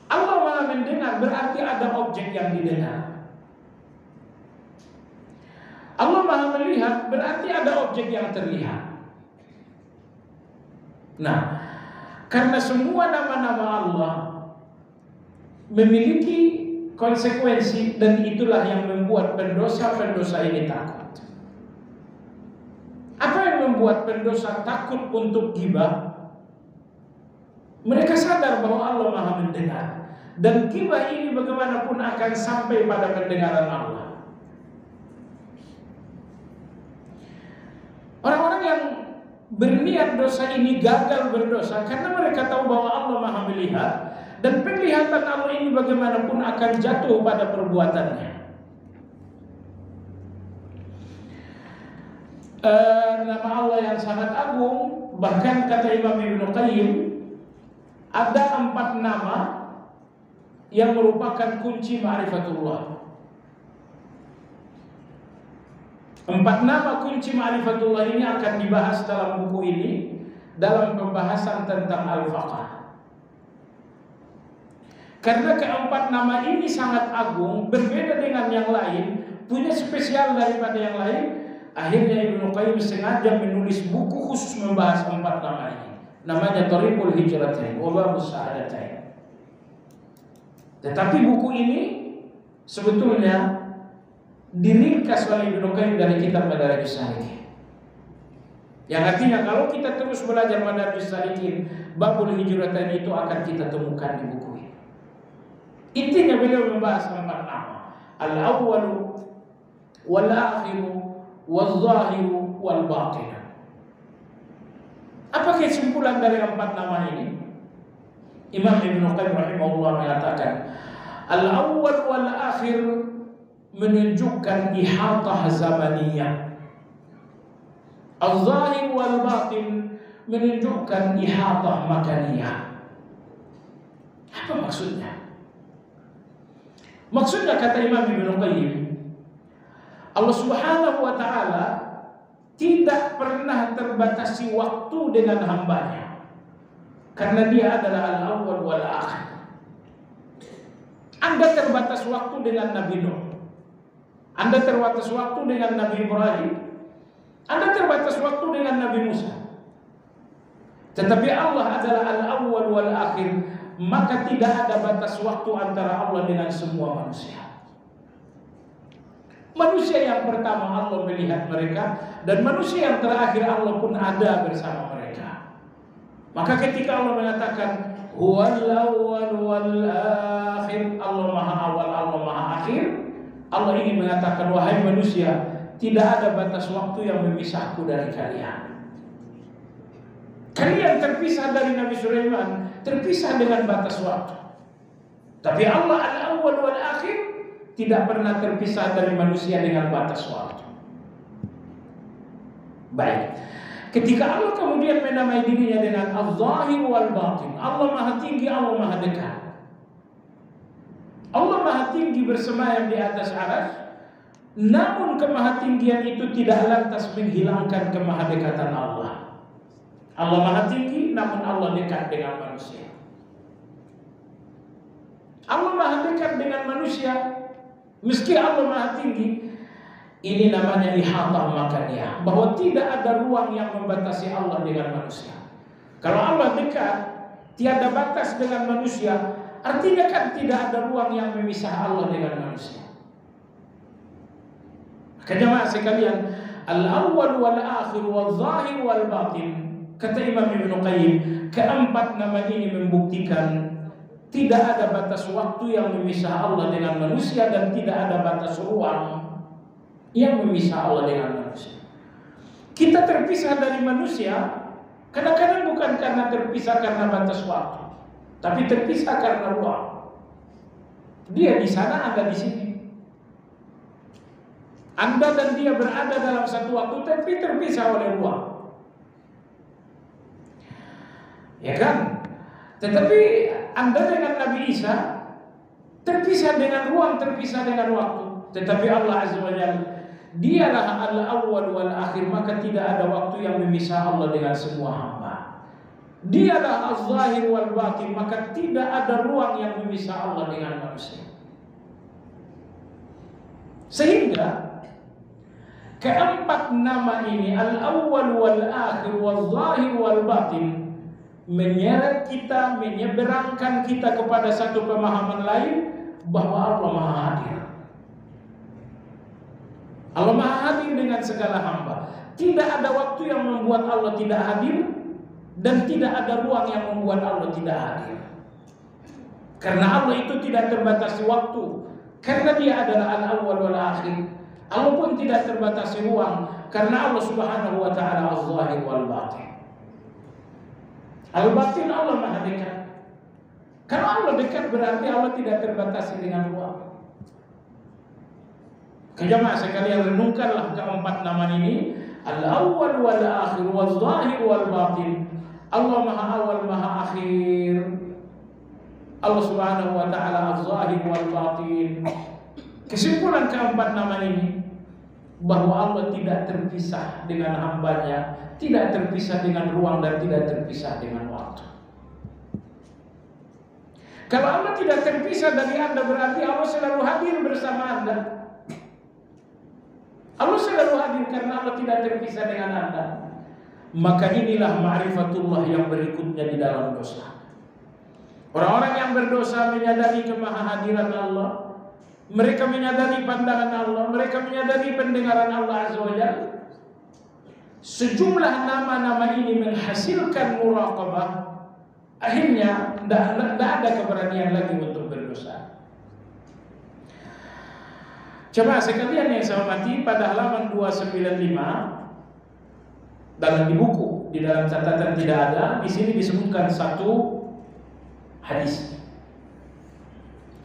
Allah Maha mendengar berarti ada objek yang didengar. Allah Maha melihat berarti ada objek yang terlihat. Nah, karena semua nama-nama Allah memiliki konsekuensi, dan itulah yang membuat pendosa-pendosa ini takut. Apa yang membuat pendosa takut untuk ghibah? Mereka sadar bahwa Allah Maha mendengar, dan ghibah ini bagaimanapun akan sampai pada pendengaran Allah. Orang-orang yang berniat dosa ini gagal berdosa karena mereka tahu bahwa Allah Maha melihat, dan penglihatan Allah ini bagaimanapun akan jatuh pada perbuatannya. Nama Allah yang sangat agung, bahkan kata Imam Ibnu Qayyim, ada 4 nama yang merupakan kunci ma'rifatullah. 4 nama kunci ma'rifatullah ini akan dibahas dalam buku ini, dalam pembahasan tentang Al-Faqah. Karena keempat nama ini sangat agung, berbeda dengan yang lain, punya spesial daripada yang lain. Akhirnya Ibnu Qayyim sengaja menulis buku khusus membahas 4 nama ini. Namanya Thariqul Hijratain wa Babus Sa'adatain. Tetapi buku ini sebetulnya diringkas oleh Ibnu Qayyim dari kitab Madarijus Salikin. Yang artinya kalau kita terus belajar Madarijus Salikin, Babul Hijratain itu akan kita temukan di buku ini. Intinya beliau membahas 4 nama: Al-Awwalu Wal-Akhiru Wal-Zahiru Wal-Batin. Apa kesimpulan dari 4 nama ini? Imam Ibnu Qayyim rahimahullah mengatakan, Al-Awwal Wal-Akhir menunjukkan ihatah zamaniyah. Al-Zahir Wal-Batin menunjukkan ihatah makaniyah. Apa maksudnya? Maksudnya kata Imam Ibnu Qayyim, Allah Subhanahu wa ta'ala tidak pernah terbatasi waktu dengan hambanya, karena dia adalah Al-Awwal Wal-Akhir. Anda terbatas waktu dengan Nabi Nuh, Anda terbatas waktu dengan Nabi Ibrahim, Anda terbatas waktu dengan Nabi Musa. Tetapi Allah adalah Al-Awwal Wal-Akhir, maka tidak ada batas waktu antara Allah dengan semua manusia. Manusia yang pertama Allah melihat mereka, dan manusia yang terakhir Allah pun ada bersama mereka. Maka ketika Allah mengatakan Huwal Awwal Wal Akhir, Allah Maha Awal, Allah Maha Akhir, Allah ingin mengatakan, wahai manusia, tidak ada batas waktu yang memisahku dari kalian. Kalian terpisah dari Nabi Sulaiman, terpisah dengan batas waktu. Tapi Allah Al-Awwal Wal-Akhir tidak pernah terpisah dari manusia dengan batas waktu. Baik. Ketika Allah kemudian menamai dirinya dengan Al-Zahir Wal-Batin, Allah Maha Tinggi, Allah Maha Dekat. Allah Maha Tinggi bersemayam di atas arsy, namun kemahatinggian itu tidak lantas menghilangkan kemahadekatan Allah. Allah Maha Tinggi, namun Allah dekat dengan manusia. Allah Maha dekat dengan manusia, meski Allah Maha Tinggi. Ini namanya ihatah makaniyah, bahwa tidak ada ruang yang membatasi Allah dengan manusia. Kalau Allah dekat, tiada batas dengan manusia, artinya kan tidak ada ruang yang memisah Allah dengan manusia. Maka jemaah sekalian, Al-Awwal Wal-Akhir Wal-Zahir Wal-Batin, kata Imam Ibnu Qayyim, keempat nama ini membuktikan tidak ada batas waktu yang memisah Allah dengan manusia, dan tidak ada batas ruang yang memisah Allah dengan manusia. Kita terpisah dari manusia kadang-kadang bukan karena terpisah karena batas waktu, tapi terpisah karena ruang. Dia di sana, Anda di sini. Anda dan dia berada dalam satu waktu tapi terpisah oleh ruang. Ya kan? Tetapi Anda dengan Nabi Isa terpisah dengan ruang, terpisah dengan waktu. Tetapi Allah Azza wa Jalla, Dialah al-awwal wal akhir, maka tidak ada waktu yang memisah Allah dengan semua hamba. Dialah az-zahir wal batin, maka tidak ada ruang yang memisah Allah dengan manusia. Sehingga keempat nama ini, al-awwal wal akhir wal zahir wal batin, menyeret kita, menyeberangkan kita kepada satu pemahaman lain bahwa Allah Maha Hadir. Allah Maha Hadir dengan segala hamba. Tidak ada waktu yang membuat Allah tidak hadir, dan tidak ada ruang yang membuat Allah tidak hadir. Karena Allah itu tidak terbatasi waktu, karena Dia adalah al-awwal wal akhir. Allah pun tidak terbatasi ruang, karena Allah Subhanahu wa taala az-zahir wal batin. Al-batin Allah Maha dekat. Kalau Allah dekat berarti Allah tidak terbatasi dengan ruang. Jemaah sekalian, renungkanlah keempat nama ini, al-awwal wal akhir wal zahir wal batin. Allah Maha Awal Maha Akhir. Allah Subhanahu wa taala az-zahir wal batin. Kesimpulan keempat nama ini bahwa Allah tidak terpisah dengan hambanya, tidak terpisah dengan ruang, dan tidak terpisah dengan waktu. Kalau Allah tidak terpisah dari Anda, berarti Allah selalu hadir bersama Anda. Allah selalu hadir karena Allah tidak terpisah dengan Anda. Maka inilah ma'rifatullah yang berikutnya di dalam dosa. Orang-orang yang berdosa menyadari kemahahadiran Allah, mereka menyadari pandangan Allah, mereka menyadari pendengaran Allah Azza wa Jalla. Sejumlah nama-nama ini menghasilkan muraqabah. Akhirnya tidak ada keberanian lagi untuk berdosa. Coba sekalian yang saya hormati, pada halaman 295 dalam di buku, di dalam catatan tidak ada, di sini disebutkan satu hadis.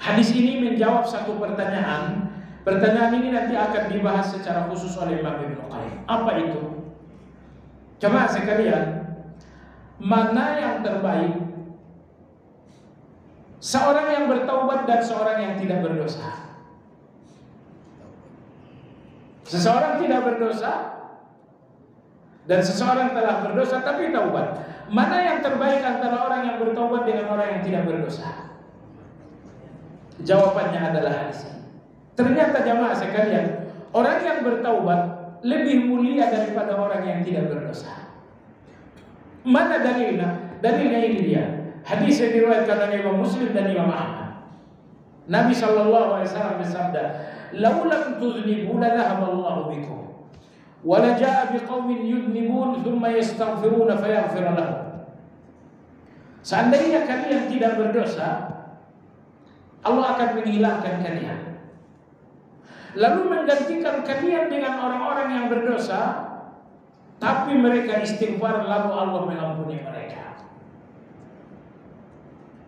Hadis ini menjawab satu pertanyaan. Pertanyaan ini nanti akan dibahas secara khusus oleh Imam Ibnu Qayyim. Apa itu? Coba sekalian, mana yang terbaik? Seorang yang bertaubat dan seorang yang tidak berdosa. Seseorang tidak berdosa dan seseorang telah berdosa tapi taubat. Mana yang terbaik antara orang yang bertaubat dengan orang yang tidak berdosa? Jawabannya adalah hadis ini. Ternyata jamaah sekalian, orang yang bertaubat lebih mulia daripada orang yang tidak berdosa. Mana dalilnya? Dalilnya ini dia. Hadis yang diriwayatkan oleh Imam Muslim dan Imam Ahmad. Nabi SAW bersabda, "Lau lam tuznibu la dhahaba Allahu bikum, wa la jaa'a biqaumin yudnibun thumma yastaghfiruna fayaghfir lahum." Seandainya kalian tidak berdosa, Allah akan menghilangkan kalian, lalu menggantikan kalian dengan orang-orang yang berdosa, tapi mereka istighfar, lalu Allah mengampuni mereka.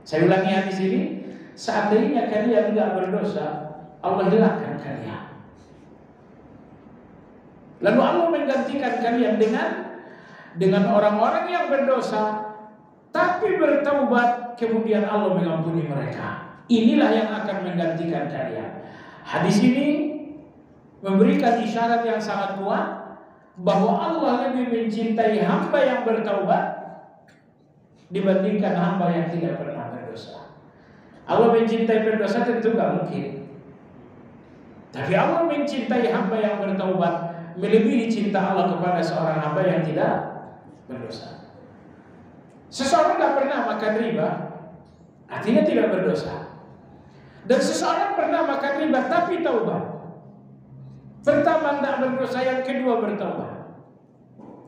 Saya ulangi hadis ini. Seandainya kalian tidak berdosa, Allah hilangkan kalian. Lalu Allah menggantikan kalian dengan orang-orang yang berdosa tapi bertaubat, kemudian Allah mengampuni mereka. Inilah yang akan menggantikan kalian. Hadis ini memberikan isyarat yang sangat kuat bahwa Allah lebih mencintai hamba yang bertaubat dibandingkan hamba yang tidak pernah berdosa. Allah mencintai pendosa tentu tidak mungkin. Tapi Allah mencintai hamba yang bertaubat melebihi cinta Allah kepada seorang hamba yang tidak berdosa. Seseorang tidak pernah makan riba, artinya tidak berdosa. Dan seseorang pernah makan riba tapi taubat. Pertama tidak berdosa, yang kedua bertaubat.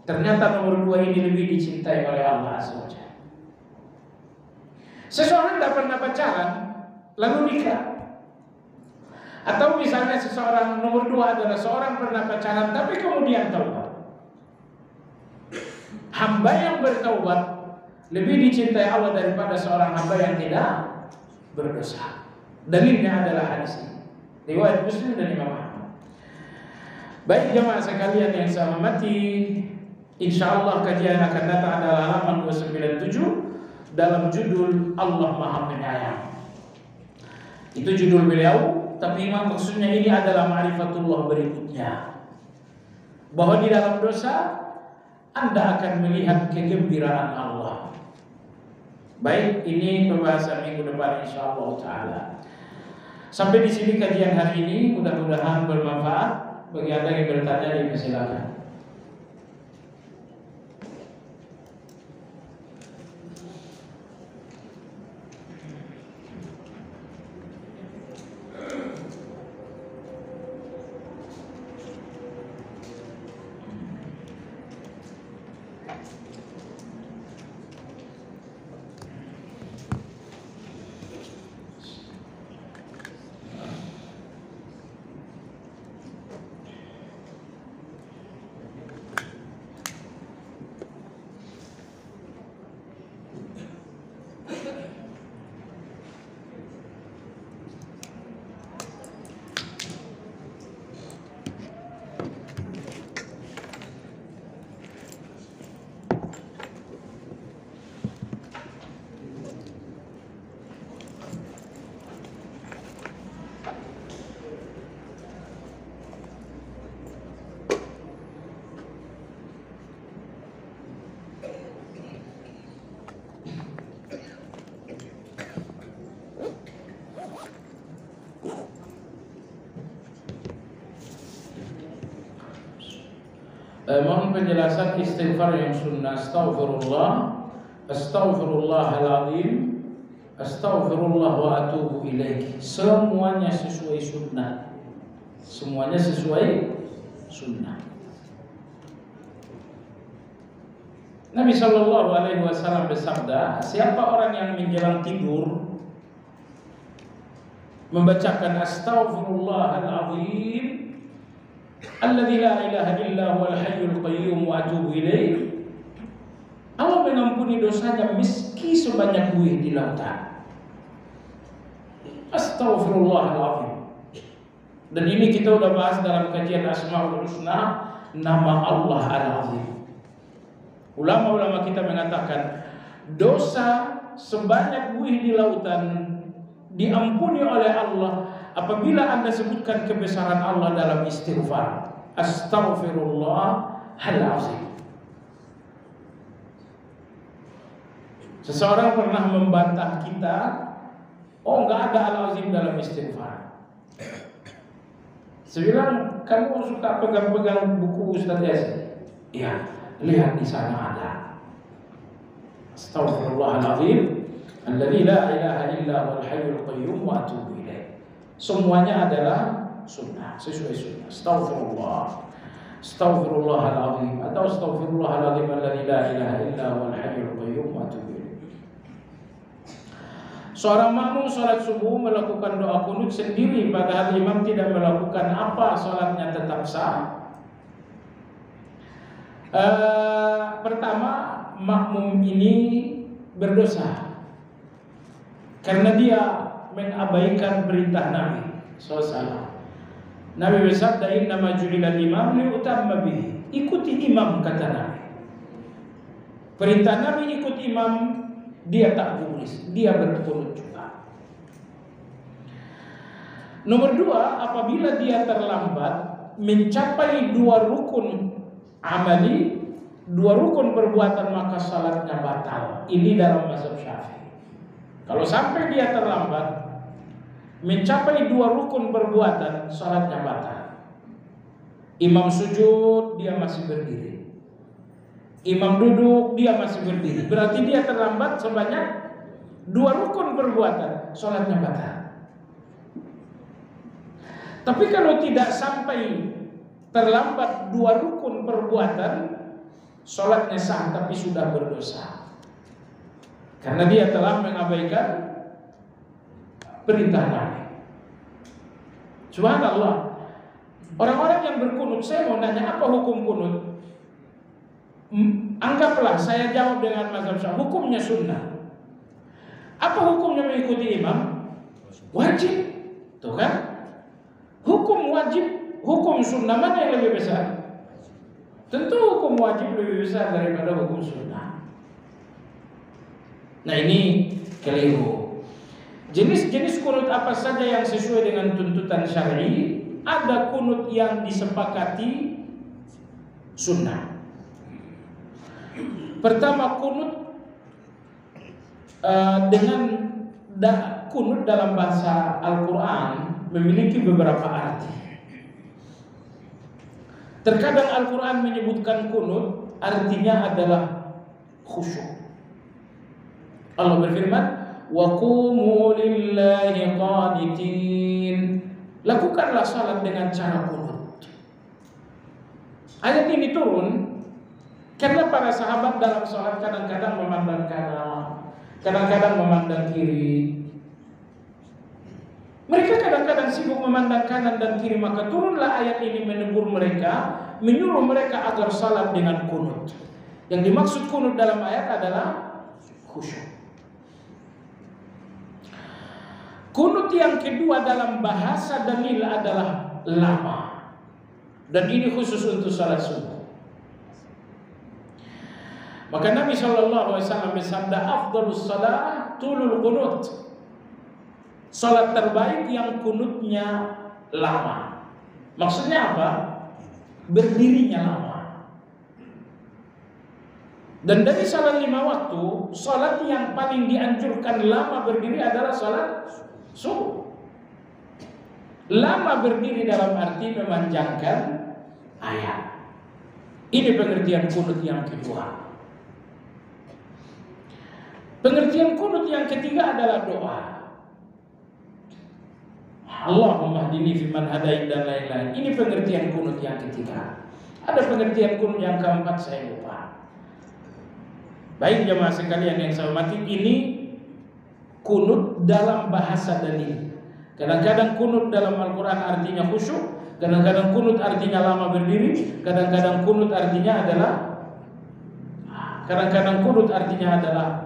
Ternyata nomor dua ini lebih dicintai oleh Allah Azza wa Jalla. Seseorang tidak pernah pacaran lalu nikah. Atau misalnya seseorang nomor dua adalah seorang pernah pacaran tapi kemudian taubat. Hamba yang bertaubat lebih dicintai Allah daripada seorang hamba yang tidak berdosa. Dalilnya adalah hadis ini, riwayat Muslim dan Imam Ahmad. Baik jemaah sekalian yang saya hormati, insya Allah kajian akan datang adalah halaman 297 dalam judul Allah Maha Penyayang. Itu judul beliau, tapi maksudnya ini adalah ma'rifatullah berikutnya, bahwa di dalam dosa Anda akan melihat kegembiraan Allah. Baik, ini pembahasan minggu depan insyaallah taala. Sampai di sini kajian hari ini, mudah-mudahan bermanfaat. Bagi Anda yang bertanya, dipersilakan. Mohon penjelasan istighfar yang sunnah. Astaghfirullahaladzim, astaghfirullah wa atubu ilaih. Semuanya sesuai sunnah. Semuanya sesuai sunnah. Nabi Shallallahu Alaihi Wasallam bersabda, siapa orang yang menjelang tidur membacakan astaghfirullahaladzim alladzi la ilaha illa huwal hayyul qayyum wa atubu ilaih, Allah mengampuni dosanya meski sebanyak buih di lautan. Astaghfirullahaladzim. Dan ini kita udah bahas dalam kajian Asmaul Husna, nama Allah Al-Azim. Ulama-ulama kita mengatakan dosa sebanyak buih di lautan diampuni oleh Allah apabila Anda sebutkan kebesaran Allah dalam istighfar. Astaghfirullahaladzim. Seseorang pernah membantah kita, oh enggak ada al-azim dalam istighfar. Saya bilang, kamu suka pegang-pegang buku Ustaz Yasin? Iya, lihat di sana ada. Astaghfirullahaladzim alladzi la ilaha illa huwal hayyul qayyum wa atubu ilaih. Semuanya adalah sunnah, sesuai sunnah. Astaghfirullahaladzim atau astaghfirullahaladzim alladzi la ilaha illa huwal hayyul qayyum wa atubu ilaih. Seorang makmum salat subuh melakukan doa kunut sendiri padahal imam tidak melakukan, apa salatnya tetap sah? Pertama, makmum ini berdosa karena dia mengabaikan perintah Nabi SAW. Nabi bersabda, innama ju'ilal imam liutamma bihi. Ikuti imam, kata Nabi. Perintah Nabi ikut imam, dia tak tulis, dia berkunut juga. Nomor dua, apabila dia terlambat mencapai dua rukun amali, dua rukun perbuatan, maka salatnya batal. Ini dalam mazhab Syafi'i. Kalau sampai dia terlambat mencapai dua rukun perbuatan, salatnya batal. Imam sujud, dia masih berdiri. Imam duduk, dia masih berdiri. Berarti dia terlambat sebanyak dua rukun perbuatan, salatnya batal. Tapi kalau tidak sampai terlambat dua rukun perbuatan, salatnya sah tapi sudah berdosa. Karena dia telah mengabaikan perintah Nabi. Subhanallah. Orang-orang yang berkunut, saya mau nanya, apa hukum kunut? Anggaplah saya jawab dengan mazhab Syafi'i, hukumnya sunnah. Apa hukumnya mengikuti imam? Wajib. Tuh kan? Hukum wajib, hukum sunnah, mana yang lebih besar? Tentu hukum wajib lebih besar daripada hukum sunnah. Nah, ini keliru. Jenis-jenis kunut apa saja yang sesuai dengan tuntutan syar'i? Ada kunut yang disepakati sunnah. Pertama, kunut dengan kunut dalam bahasa Al-Quran memiliki beberapa arti. Terkadang Al-Quran menyebutkan kunut, artinya adalah khusyuk. Allah berfirman, wa qumu lillahi qanitin. Lakukanlah salat dengan cara kunut. Ayat ini turun karena para sahabat dalam salat kadang-kadang memandang kanan, kadang-kadang memandang kiri. Mereka kadang-kadang sibuk memandang kanan dan kiri, maka turunlah ayat ini menegur mereka, menyuruh mereka agar salat dengan kunut. Yang dimaksud kunut dalam ayat adalah khusyuk. Kunut yang kedua dalam bahasa dalil adalah lama. Dan ini khusus untuk salat subuh. Maka Nabi SAW bersabda, afdhalus salat tulul kunut. Salat terbaik yang kunutnya lama. Maksudnya apa? Berdirinya lama. Dan dari salat 5 waktu, salat yang paling dianjurkan lama berdiri adalah salat subuh. Lama berdiri dalam arti memanjangkan ayat. Ini pengertian kunut yang kedua. Pengertian kunut yang ketiga adalah doa. Allahumma hdini fiman hadait dan lain-lain. Ini pengertian kunut yang ketiga. Ada pengertian kunut yang keempat, saya lupa. Baik jemaah sekalian yang saya hormati, ini kunut dalam bahasa dalil. Kadang-kadang kunut dalam Al-Quran artinya khusyuk, kadang-kadang kunut artinya lama berdiri, kadang-kadang kunut artinya adalah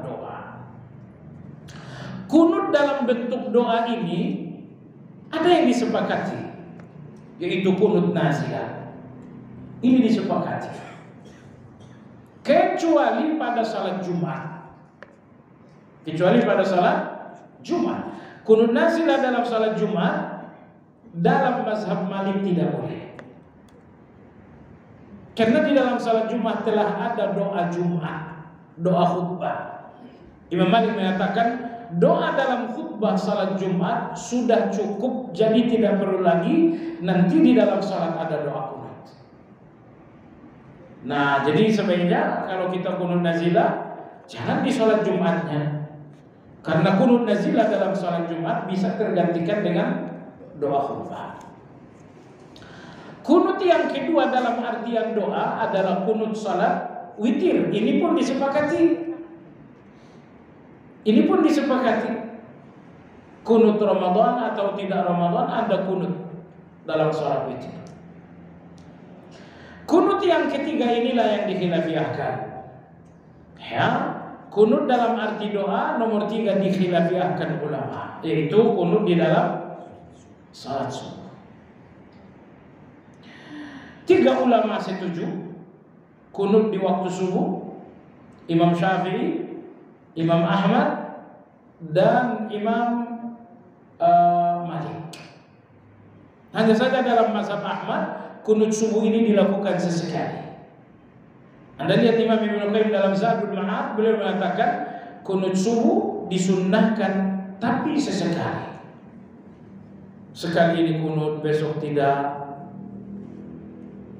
doa. Kunut dalam bentuk doa ini ada yang disepakati, yaitu kunut nazilah. Ini disepakati, kecuali pada salat Jumat. Kunut nazilah dalam salat Jumat dalam mazhab Malik tidak boleh. Karena di dalam salat Jumat telah ada doa Jumat, doa khutbah. Imam Malik mengatakan doa dalam khutbah salat Jumat sudah cukup, jadi tidak perlu lagi nanti di dalam salat ada doa kunut. Nah, jadi sebaiknya kalau kita kunut nazilah jangan di salat Jumatnya. Karena kunut nazilah dalam salat Jumat bisa tergantikan dengan doa khutbah. Kunut yang kedua dalam artian doa adalah kunut salat witir. Ini pun disepakati. Kunut Ramadan atau tidak Ramadan ada kunut dalam salat witir. Kunut yang ketiga inilah yang dikhilafiahkan. Ya, kunut dalam arti doa nomor 3 dikhilafiahkan ulama, yaitu kunut di dalam salat subuh. 3 ulama setuju kunut di waktu subuh, Imam Syafi'i, Imam Ahmad, dan Imam Malik. Hanya saja dalam mazhab Ahmad, kunut subuh ini dilakukan sesekali. Anda lihat Imam Ibnu Qayyim dalam Zadul Ma'ad, beliau mengatakan kunut subuh disunnahkan tapi sesekali. Sekali ini kunut, besok tidak.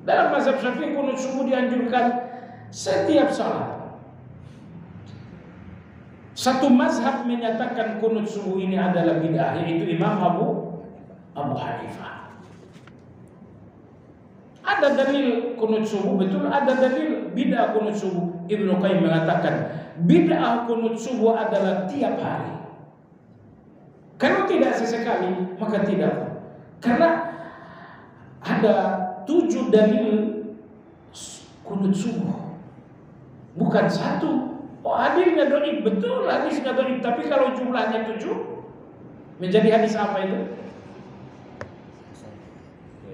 Dalam mazhab Syafi'i kunut subuh dianjurkan setiap salat. Satu mazhab menyatakan kunut subuh ini adalah bid'ah, yaitu Imam Abu Hanifah. Ada dalil kunut subuh, betul, ada dalil bid'ah kunut subuh. Ibnu Qayyim mengatakan bid'ah kunut subuh adalah tiap hari. Kalau tidak sesekali maka tidak. Karena ada 7 dalil kunut subuh, bukan 1. Oh, hadisnya dhaif, betul hadisnya dhaif, tapi kalau jumlahnya 7 menjadi hadis apa itu?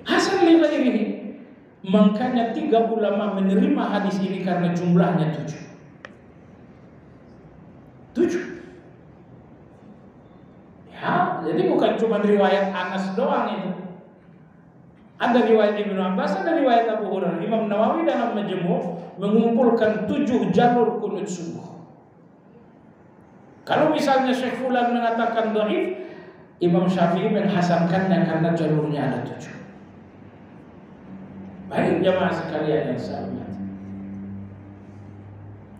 Hasan sekali ini. Makanya 3 ulama menerima hadis ini karena jumlahnya 7. 7. Ya, jadi bukan cuma riwayat Anas doang itu. Ada riwayat Ibnu Abbas, ada riwayat Abu Hurairah. Imam Nawawi dalam Majmu' mengumpulkan 7 jalur kunut subuh. Kalau misalnya Syekh Fulan mengatakan dhaif, Imam Syafi'i menghasankannya karena jalurnya ada 7. Baik jamaah sekalian yang saya hormati.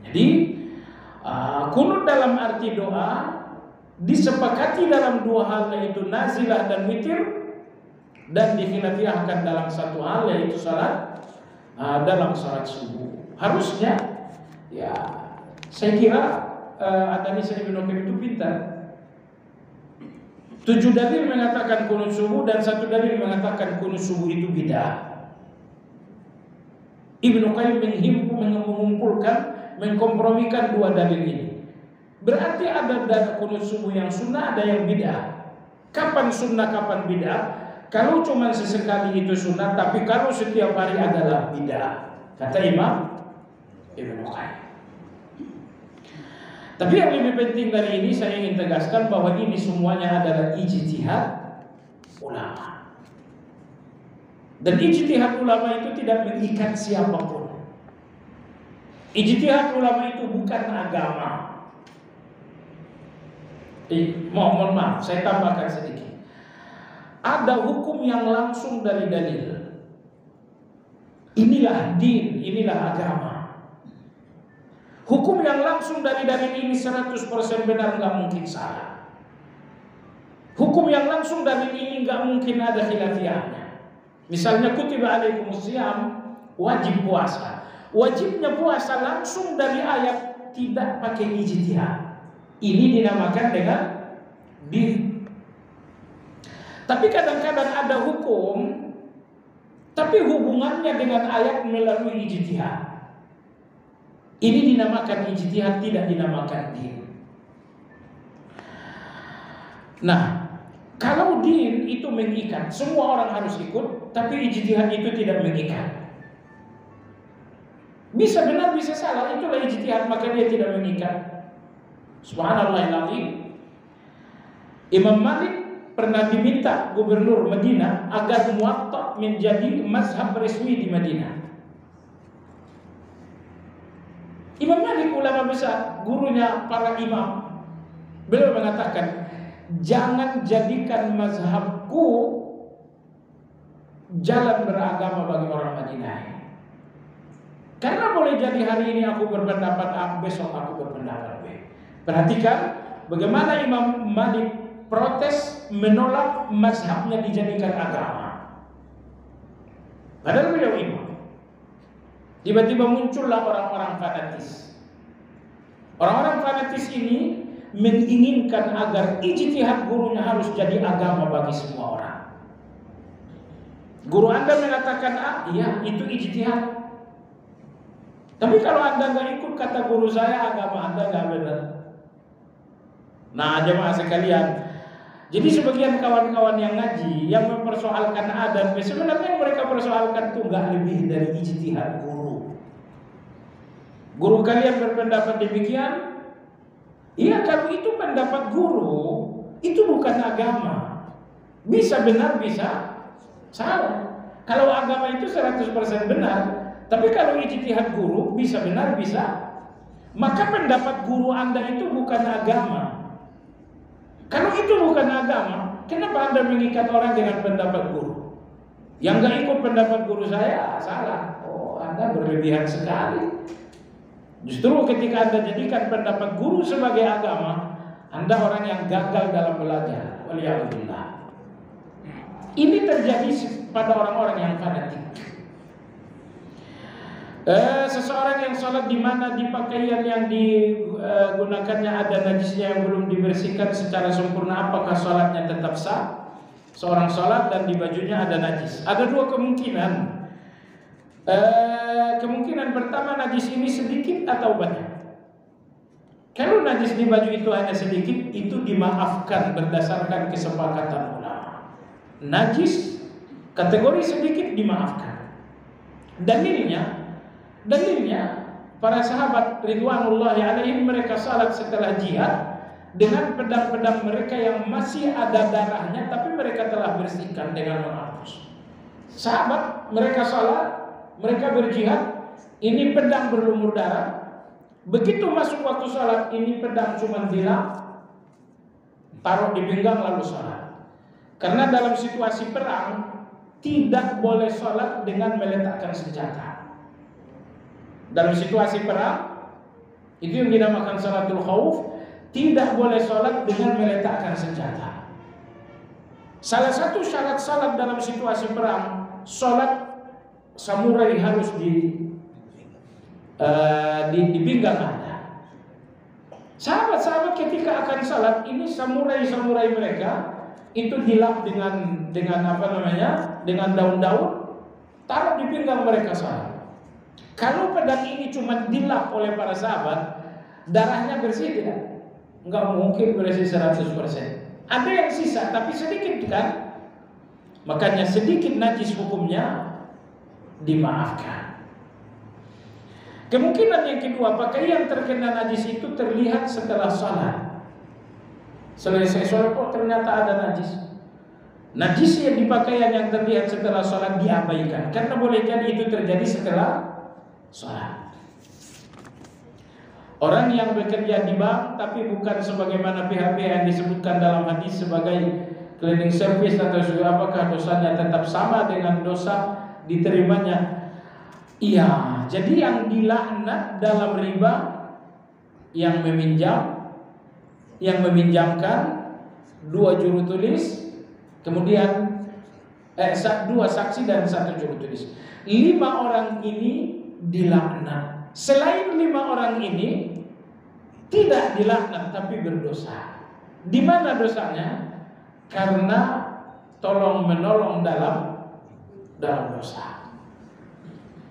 Jadi kunut dalam arti doa disepakati dalam 2 hal, yaitu nazilah dan witir, dan dikhilafiahkan dalam 1 hal, yaitu salat dalam salat subuh. Harusnya ya saya kira analisa Ibnu Qayyim itu pintar. 7 dalil mengatakan kunut subuh dan 1 dalil mengatakan kunut subuh itu bid'ah. Ibnu Qayyim mengumpulkan, mengkompromikan 2 dalil ini. Berarti ada kunut subuh yang sunnah, ada yang bid'ah. Kapan sunnah, kapan bid'ah? Kalau cuma sesekali itu sunnah, tapi kalau setiap hari adalah bid'ah, kata Imam Ibnu Qayyim. Tapi yang lebih penting dari ini, saya ingin tegaskan bahwa ini semuanya adalah ijtihad ulama. Dan ijtihad ulama itu tidak mengikat siapapun. Ijtihad ulama itu bukan agama. Mohon maaf, saya tambahkan sedikit. Ada hukum yang langsung dari dalil. Inilah din, inilah agama. Hukum yang langsung dari dalil ini 100% benar, nggak mungkin salah. Hukum yang langsung dari ini nggak mungkin ada khilafiahnya. Misalnya kutiba alaikumusiyam, wajib puasa. Wajibnya puasa langsung dari ayat, tidak pakai ijtihad. Ini dinamakan dengan din. Tapi kadang-kadang ada hukum, tapi hubungannya dengan ayat melalui ijtihad. Ini dinamakan ijtihad, tidak dinamakan din. Nah, kalau din itu mengikat, semua orang harus ikut, tapi ijtihad itu tidak mengikat. Bisa benar, bisa salah, itulah ijtihad, maka dia tidak mengikat. Subhanallahiladzim. Imam Malik pernah diminta gubernur Madinah agar Muwatta menjadi mazhab resmi di Madinah. Imam Malik ulama besar, gurunya para imam. Beliau mengatakan, jangan jadikan mazhabku jalan beragama bagi orang Madinah. Karena boleh jadi hari ini aku berpendapat A, besok aku berpendapat B. Perhatikan bagaimana Imam Malik protes, menolak mazhabnya dijadikan agama. Padahal beliau imam. Tiba-tiba muncullah orang-orang fanatis. Orang-orang fanatis ini menginginkan agar ijtihad gurunya harus jadi agama bagi semua orang. Guru Anda mengatakan A, iya itu ijtihad. Tapi kalau Anda nggak ikut kata guru saya, agama Anda nggak benar. Nah, jemaah sekalian, jadi sebagian kawan-kawan yang ngaji, yang mempersoalkan A dan B, sebenarnya yang mereka persoalkan itu nggak lebih dari ijtihad guru. Guru kalian berpendapat demikian? Iya, kalau itu pendapat guru, itu bukan agama. Bisa benar, bisa salah. Kalau agama itu 100% benar, tapi kalau ijtihad guru bisa benar, bisa. Maka pendapat guru Anda itu bukan agama. Kalau itu bukan agama, kenapa Anda mengikat orang dengan pendapat guru? Yang gak ikut pendapat guru saya, salah. Oh, Anda berlebihan sekali. Justru ketika Anda jadikan pendapat guru sebagai agama, Anda orang yang gagal dalam belajar. Waliyahulillah. Ini terjadi pada orang-orang yang fanatik. Seseorang yang sholat di mana di pakaian yang digunakannya ada najisnya yang belum dibersihkan secara sempurna, apakah sholatnya tetap sah? Seorang sholat dan di bajunya ada najis. Ada 2 kemungkinan. Kemungkinan pertama, najis ini sedikit atau banyak. Kalau najis di baju itu hanya sedikit, itu dimaafkan berdasarkan kesepakatan ulama. Najis Kategori sedikit dimaafkan. Dalilnya para sahabat ridwanullahi alaihim mereka salat setelah jihad dengan pedang-pedang mereka yang masih ada darahnya, tapi mereka telah bersihkan dengan menghapus. Sahabat mereka salat, mereka berjihad, ini pedang berlumur darah. Begitu masuk waktu salat, ini pedang cuma dilap, taruh di pinggang lalu salat. Karena dalam situasi perang tidak boleh salat dengan meletakkan senjata. Dalam situasi perang itu yang dinamakan salatul khauf, tidak boleh salat dengan meletakkan senjata. Salah satu syarat salat dalam situasi perang, salat samurai harus di pinggang Anda. Sahabat-sahabat ketika akan salat ini samurai mereka itu dilap dengan dengan daun-daun, taruh di pinggang mereka salat. Kalau pedang ini cuma dilap oleh para sahabat, darahnya bersih tidak? Enggak mungkin bersih 100%. Ada yang sisa tapi sedikit kan? Makanya sedikit najis hukumnya dimaafkan. Kemungkinan yang kedua, pakaian terkena najis itu terlihat setelah salat. Selesai salat, oh ternyata ada najis. Najis yang di pakaian yang terlihat setelah salat diabaikan, karena boleh jadi itu terjadi setelah salat. Orang yang bekerja di bank tapi bukan sebagaimana pihak-pihak yang disebutkan dalam hadis sebagai cleaning service atau apakah dosanya tetap sama dengan dosa diterimanya? Iya, jadi yang dilaknat dalam riba yang meminjamkan 2 juru tulis, kemudian 2 saksi dan 1 juru tulis. 5 orang ini dilaknat. Selain 5 orang ini tidak dilaknat tapi berdosa. Di mana dosanya? Karena tolong menolong dalam dosa.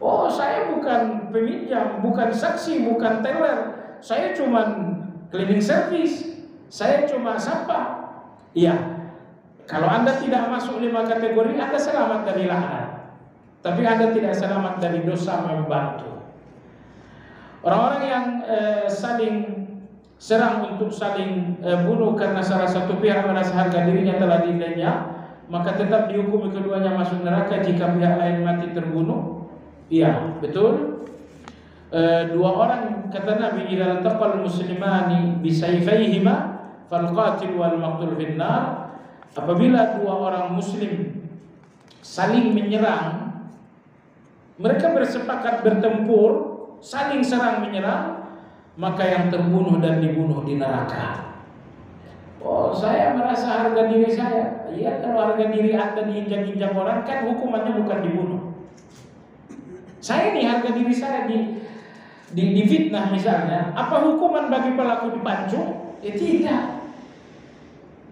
Oh, saya bukan peminjam, bukan saksi, bukan teller. Saya cuma cleaning service. Saya cuma sampah. Iya. Kalau Anda tidak masuk 5 kategori, Anda selamat dari laknat. Tapi Anda tidak selamat dari dosa membantu. Orang-orang yang saling serang untuk saling bunuh karena salah satu pihak merasa harga dirinya telah diinjak, maka tetap dihukum keduanya masuk neraka jika pihak lain mati terbunuh. Iya, betul. 2 orang kata Nabi, idza taqal muslimani bisayfayhima fal qatil wal maqtul finnar. Apabila 2 orang muslim saling menyerang, mereka bersepakat bertempur, saling serang menyerang, maka yang terbunuh dan dibunuh di neraka. Oh, saya merasa harga diri saya. Iya, kalau harga diri Anda diinjak-injak orang kan hukumannya bukan dibunuh. Saya nih harga diri saya difitnah misalnya, apa hukuman bagi pelaku dipancung? Ya tidak.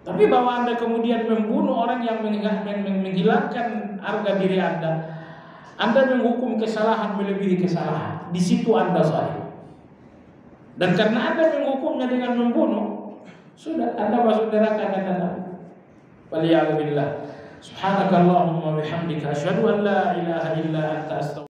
Tapi bahwa Anda kemudian membunuh orang yang menghilangkan harga diri Anda menghukum kesalahan melebihi kesalahan. Di situ Anda salah. Dan karena Anda menghukumnya dengan membunuh, sudah Anda masuk neraka kata Nabi. Waliyahillah. Subhanakallahumma wa bihamdika asyhadu an la ilaha illa anta astaghfiruka